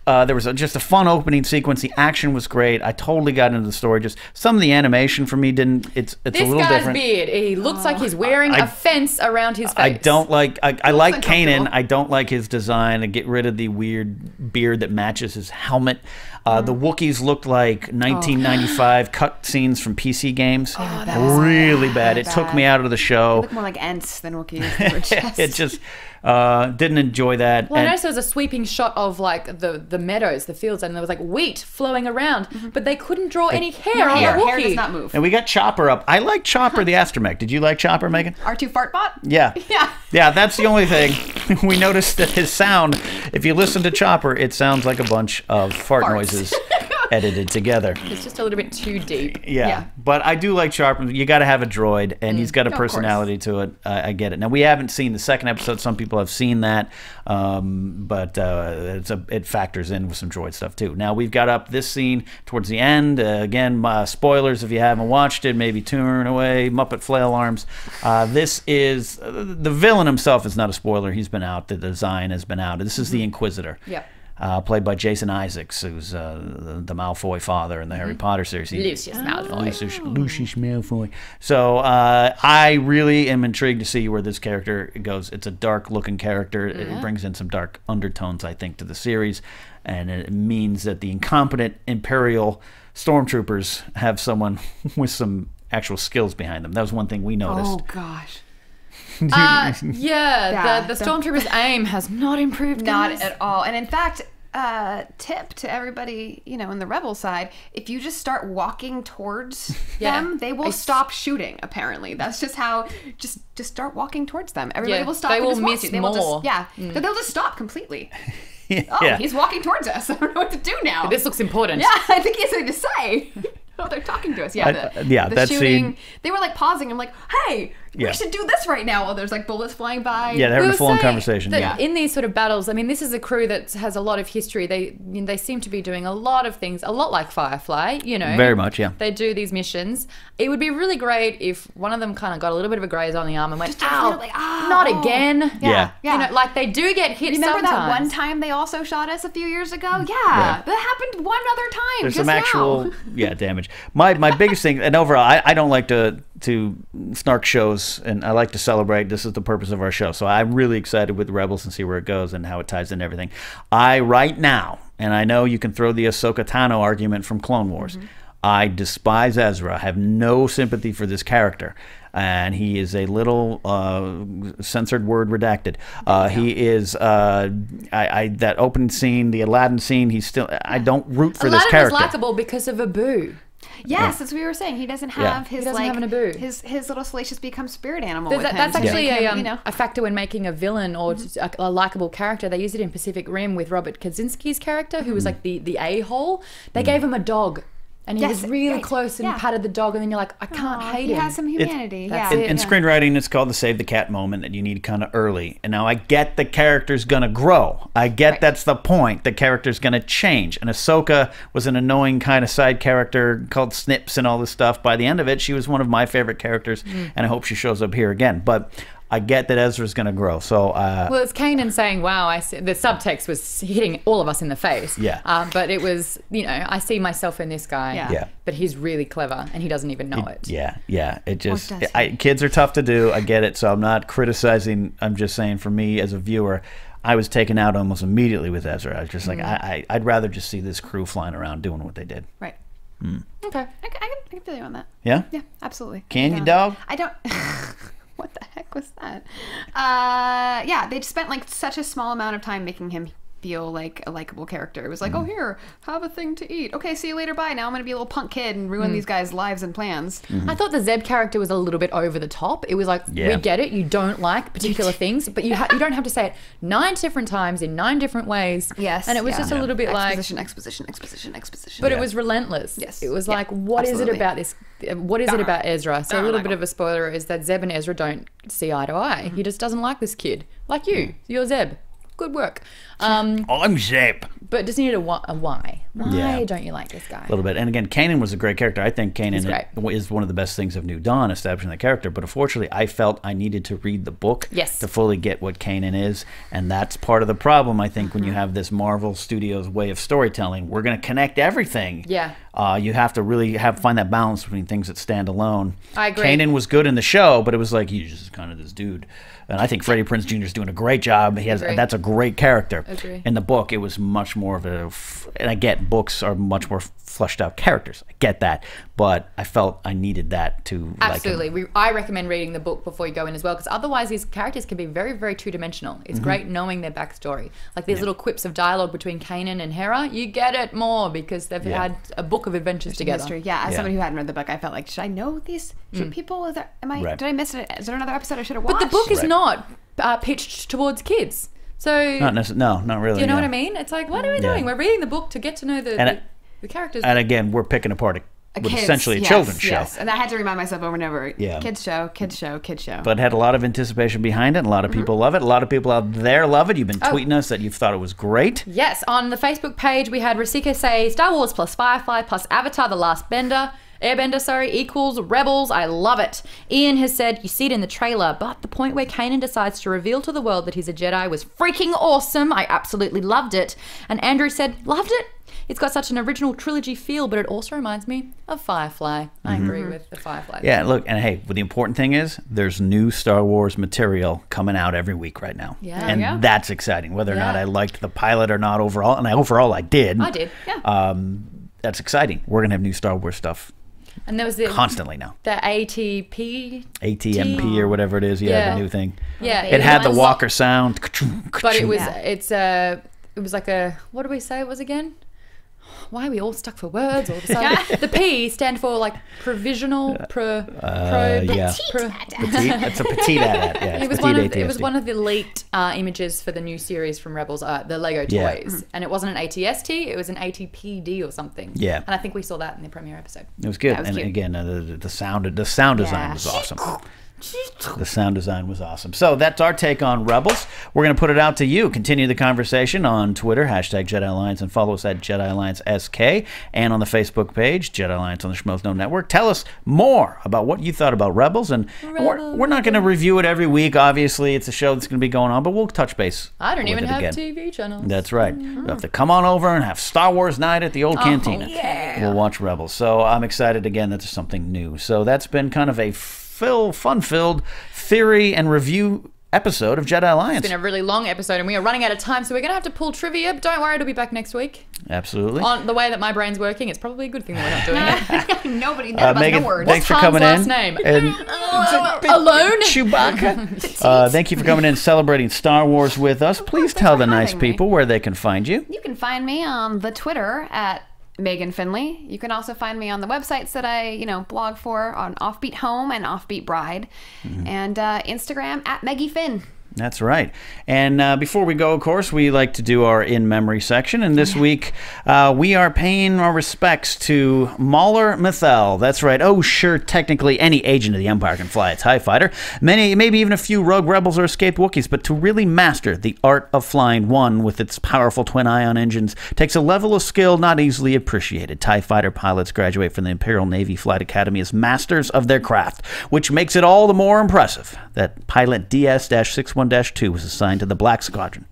there was just a fun opening sequence. The action was great. I totally got into the story. Just some of the animation for me didn't. It's a little different. This guy's beard. He looks like he's wearing a fence around his face. I don't like. I like Kanan. I don't like his design. And get rid of the weird beard that matches his helmet. The Wookiees looked like 1995 cut scenes from PC games. Really bad. It took me out of the show. They look more like Ents than Wookiees. Didn't enjoy that. Well, I noticed there was a sweeping shot of like the meadows, the fields, and there was like wheat flowing around, but they couldn't draw any hair on the Hair Wookiee. does not move. And we got Chopper up. I like Chopper the astromech. Did you like Chopper, Megan? R2 Fartbot? Yeah. Yeah. Yeah, that's the only thing. We noticed that his sound, if you listen to Chopper, it sounds like a bunch of fart noises edited together. It's just a little bit too deep. Yeah. But I do like Chopper. You got to have a droid, and he's got a personality to it. I get it. Now, we haven't seen the second episode. Some people have seen that, but it factors in with some droid stuff, too. Now, we've got up this scene towards the end. Again, spoilers if you haven't watched it. Maybe turn away, Muppet flail arms. This is... the villain himself is not a spoiler. He's been out. The design has been out. This is the Inquisitor. Yep. Played by Jason Isaacs, who's the Malfoy father in the Harry Potter series. Lucius Malfoy. Lucius Malfoy. So I really am intrigued to see where this character goes. It's a dark-looking character. It brings in some dark undertones, I think, to the series. And it means that the incompetent Imperial stormtroopers have someone with some actual skills behind them. That was one thing we noticed. Oh, gosh. Yeah, the Stormtrooper's aim has not improved, Not guys. at all. And in fact, tip to everybody, in the Rebel side, if you just start walking towards them, they will stop shooting, apparently. That's just how, just start walking towards them. Everybody will stop. They will and just watch miss you. They will more. so they'll just stop completely. Yeah. He's walking towards us. I don't know what to do now. This looks important. Yeah, I think he has something to say. Oh, they're talking to us. Yeah, the that shooting. scene. They were like pausing. I'm like, hey, we should do this right now. While there's like bullets flying by. Yeah, they're having a full-on conversation. In these sort of battles, I mean, this is a crew that has a lot of history. They seem to be doing a lot of things, a lot like Firefly. Very much, yeah. They do these missions. It would be really great if one of them kind of got a little bit of a graze on the arm and went, "Ow, not again." Yeah. Like they do get hit. Remember sometimes. that one time they also shot us a few years ago? Yeah, that happened one other time. There's just some actual damage. My biggest thing, and overall, I don't like to snark shows, and I like to celebrate. This is the purpose of our show. So I'm really excited with Rebels and see where it goes and how it ties in everything. Right now, and I know you can throw the Ahsoka Tano argument from Clone Wars. I despise Ezra. I have no sympathy for this character. And he is a little censored word redacted. He is that opening scene, the Aladdin scene. He's still. I don't root for this character. Aladdin was likable because of Abu. Yes, as we were saying, he doesn't have his have an Abu. his little salacious become spirit animal. With That's him actually a factor when making a villain or a likable character. They used it in Pacific Rim with Robert Kaczynski's character, who was like the a-hole. They gave him a dog. And he was really close and patted the dog, and then you're like, I can't hate him. He has some humanity. In screenwriting, it's called the save the cat moment that you need kind of early. And now I get the character's going to grow. I get that's the point. The character's going to change. And Ahsoka was an annoying kind of side character called Snips and all this stuff. By the end of it, she was one of my favorite characters, and I hope she shows up here again. But I get that Ezra's going to grow. So, well, it's Kanan saying, "Wow!" The subtext was hitting all of us in the face. Yeah. But it was, I see myself in this guy. Yeah. But he's really clever, and he doesn't even know it. Yeah. It just kids are tough to do. I get it. So I'm not criticizing. I'm just saying, for me as a viewer, I was taken out almost immediately with Ezra. I was just like, I'd rather just see this crew flying around doing what they did. Right. Okay. I can feel you on that. Yeah. Yeah. Absolutely. Can you, dog? I don't. What the heck was that? They spent like such a small amount of time making him feel like a likable character. It was like, oh, here, have a thing to eat. Okay, see you later, bye. Now I'm going to be a little punk kid and ruin these guys' lives and plans. I thought the Zeb character was a little bit over the top. It was like, we get it, you don't like particular things, but you don't have to say it 9 different times in 9 different ways. Yes. And it was just a little bit exposition. But it was relentless. Yes. It was like, what is it about this? What is it about Ezra? So a little bit of a spoiler is that Zeb and Ezra don't see eye to eye. He just doesn't like this kid. Like you. You're Zeb. Good work. I'm Zeb. But just needed a why. Why don't you like this guy? A little bit. And again, Kanan was a great character. I think Kanan is one of the best things of New Dawn, establishing the character. But unfortunately, I felt I needed to read the book to fully get what Kanan is. And that's part of the problem, I think, when you have this Marvel Studios way of storytelling. We're going to connect everything. Yeah. You have to really find that balance between things that stand alone. I agree. Kanan was good in the show, but it was like, he's just kind of this dude. And I think Freddie Prinze Jr. is doing a great job. That's a great character. Agree. In the book, it was much much more of a, and I get books are much more fleshed out characters. I get that, but I felt I needed that to absolutely. I recommend reading the book before you go in as well, because otherwise these characters can be very, very two-dimensional. It's great knowing their backstory. Like these little quips of dialogue between Kanan and Hera, you get it more because they've had a book of adventures together. History. Yeah, as somebody who hadn't read the book, I felt like, should I know these people? Is there, did I miss it? Is there another episode I should have watched? But the book is not pitched towards kids. So not really. Do you know what I mean? It's like, what are we doing? We're reading the book to get to know the characters. And again, we're picking apart essentially a children's show. Yes, and I had to remind myself over and over. Yeah. Kids show. But it had a lot of anticipation behind it. A lot of people love it. A lot of people out there love it. You've been tweeting us that you've thought it was great. Yes, on the Facebook page, we had Rasika say, Star Wars plus Firefly plus Avatar The Last Airbender, equals Rebels. I love it. Ian has said, you see it in the trailer, but the point where Kanan decides to reveal to the world that he's a Jedi was freaking awesome. I absolutely loved it. And Andrew said, loved it? It's got such an original trilogy feel, but it also reminds me of Firefly. I agree with the Firefly. Yeah, look, and hey, the important thing is there's new Star Wars material coming out every week right now. Yeah. And that's exciting, whether or not I liked the pilot or not overall. And I did. I did, yeah. That's exciting. We're going to have new Star Wars stuff. And there was the constantly now. The ATMP or whatever it is. Yeah, the new thing. Yeah. It had the Walker sound. But it was like a, what do we say it was again? Why are we all stuck for words all of a sudden? The P stand for like provisional Petite. It's a petite AT-AT. Yeah, it was one of the leaked images for the new series from Rebels, the Lego toys, and it wasn't an ATST, it was an ATPD or something. Yeah, and I think we saw that in the premiere episode. It was good, and cute. Again, the sound design was awesome. The sound design was awesome. So that's our take on Rebels. We're going to put it out to you. Continue the conversation on Twitter, #Jedi Alliance, and follow us at Jedi Alliance SK, and on the Facebook page, Jedi Alliance on the Schmoes Know Network. Tell us more about what you thought about Rebels. And we're not going to review it every week. Obviously, it's a show that's going to be going on, but we'll touch base. I don't even have TV channels. That's right. We'll have to come on over and have Star Wars night at the old cantina. Yeah. We'll watch Rebels. So I'm excited again that there's something new. So that's been kind of a fun-filled theory and review episode of Jedi Alliance. It's been a really long episode and we are running out of time, so we're going to have to pull trivia. But don't worry, it'll be back next week. Absolutely. On the way that my brain's working, it's probably a good thing that we're not doing it. Megan, no words. Thanks What's for coming Han's in. last name? And Alone? Chewbacca. Thank you for coming in and celebrating Star Wars with us. Please tell the nice people where they can find you. You can find me on the Twitter at Megan Finley. You can also find me on the websites that I, blog for on Offbeat Home and Offbeat Bride, and Instagram at Meggie Finn. That's right. And before we go, of course, we like to do our in-memory section. And this week, we are paying our respects to Maude Garrett. That's right. Oh, sure, technically any agent of the Empire can fly a TIE fighter. Maybe even a few rogue rebels or escaped Wookiees. But to really master the art of flying one with its powerful twin-ion engines takes a level of skill not easily appreciated. TIE fighter pilots graduate from the Imperial Navy Flight Academy as masters of their craft, which makes it all the more impressive that pilot DS-61-2 was assigned to the Black Squadron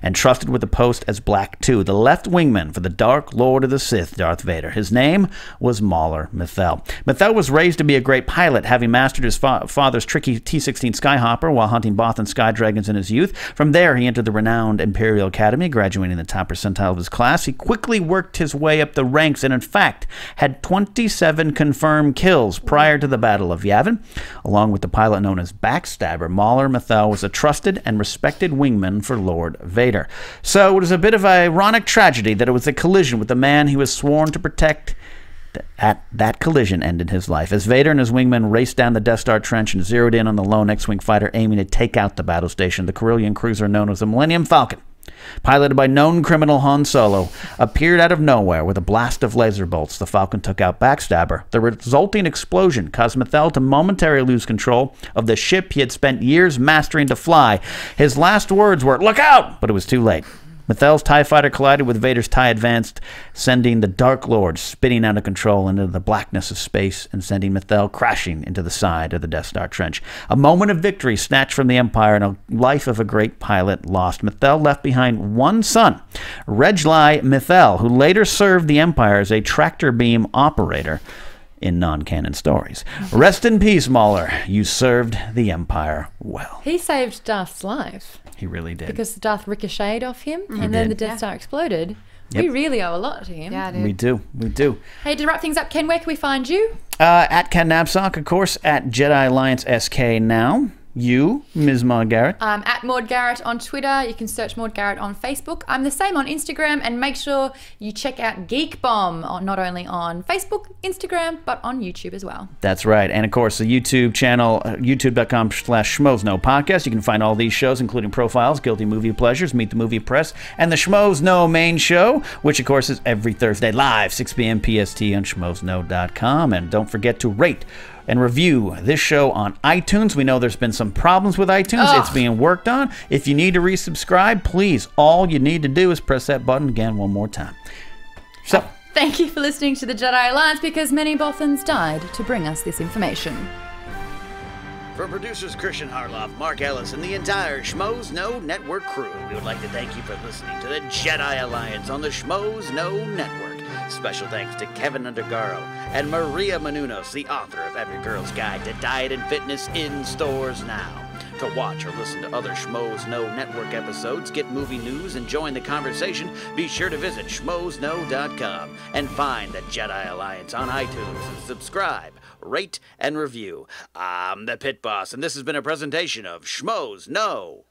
and trusted with the post as Black 2, the left wingman for the Dark Lord of the Sith, Darth Vader. His name was Maude Garrett. Garrett was raised to be a great pilot, having mastered his father's tricky T-16 Skyhopper while hunting Bothan Sky Dragons in his youth. From there, he entered the renowned Imperial Academy, graduating in the top percentile of his class. He quickly worked his way up the ranks and, in fact, had 27 confirmed kills prior to the Battle of Yavin. Along with the pilot known as Backstabber, Maude Garrett was a trusted and respected wingman for Lord Vader. So it was a bit of an ironic tragedy that it was a collision with the man he was sworn to protect. That collision ended his life as Vader and his wingmen raced down the Death Star trench and zeroed in on the lone X-Wing fighter aiming to take out the battle station. The Corellian cruiser known as the Millennium Falcon, piloted by known criminal Han Solo, appeared out of nowhere with a blast of laser bolts. The Falcon took out Backstabber. The resulting explosion caused Garrett to momentarily lose control of the ship he had spent years mastering to fly. His last words were, "Look out!" But it was too late. Garrett's TIE fighter collided with Vader's TIE Advanced, sending the Dark Lord spinning out of control into the blackness of space and sending Garrett crashing into the side of the Death Star trench. A moment of victory snatched from the Empire and a life of a great pilot lost. Garrett left behind one son, Regli Garrett, who later served the Empire as a tractor beam operator in non-canon stories. Rest in peace, Maude. You served the Empire well. He saved Darth's life. He really did. Because Darth ricocheted off him, and then the Death Star exploded. Yep. We really owe a lot to him. Yeah, dude. We do. We do. Hey, to wrap things up, Ken, where can we find you? At Ken Napzok, of course, at Jedi Alliance SK now. You, Ms. Maude Garrett. At Maude Garrett on Twitter. You can search Maude Garrett on Facebook. I'm the same on Instagram. And make sure you check out Geek Bomb, not only on Facebook, Instagram, but on YouTube as well. That's right. And, of course, the YouTube channel, youtube.com/Schmoes Know Podcast. You can find all these shows, including Profiles, Guilty Movie Pleasures, Meet the Movie Press, and the Schmoes Know Main Show, which, of course, is every Thursday live, 6 p.m. PST on schmoesknow.com. And don't forget to rate and review this show on iTunes. We know there's been some problems with iTunes. It's being worked on. If you need to resubscribe, please, all you need to do is press that button again one more time. So, thank you for listening to the Jedi Alliance, because many Bothans died to bring us this information. from producers Christian Harloff, Mark Ellis, and the entire Schmoes Know Network crew, we would like to thank you for listening to the Jedi Alliance on the Schmoes Know Network. Special thanks to Kevin Undergaro and Maria Menounos, the author of Every Girl's Guide to Diet and Fitness, in stores now. To watch or listen to other Schmoes Know Network episodes, get movie news, and join the conversation, be sure to visit schmoesknow.com and find the Jedi Alliance on iTunes and subscribe, rate, and review. I'm the Pit Boss, and this has been a presentation of Schmoes Know.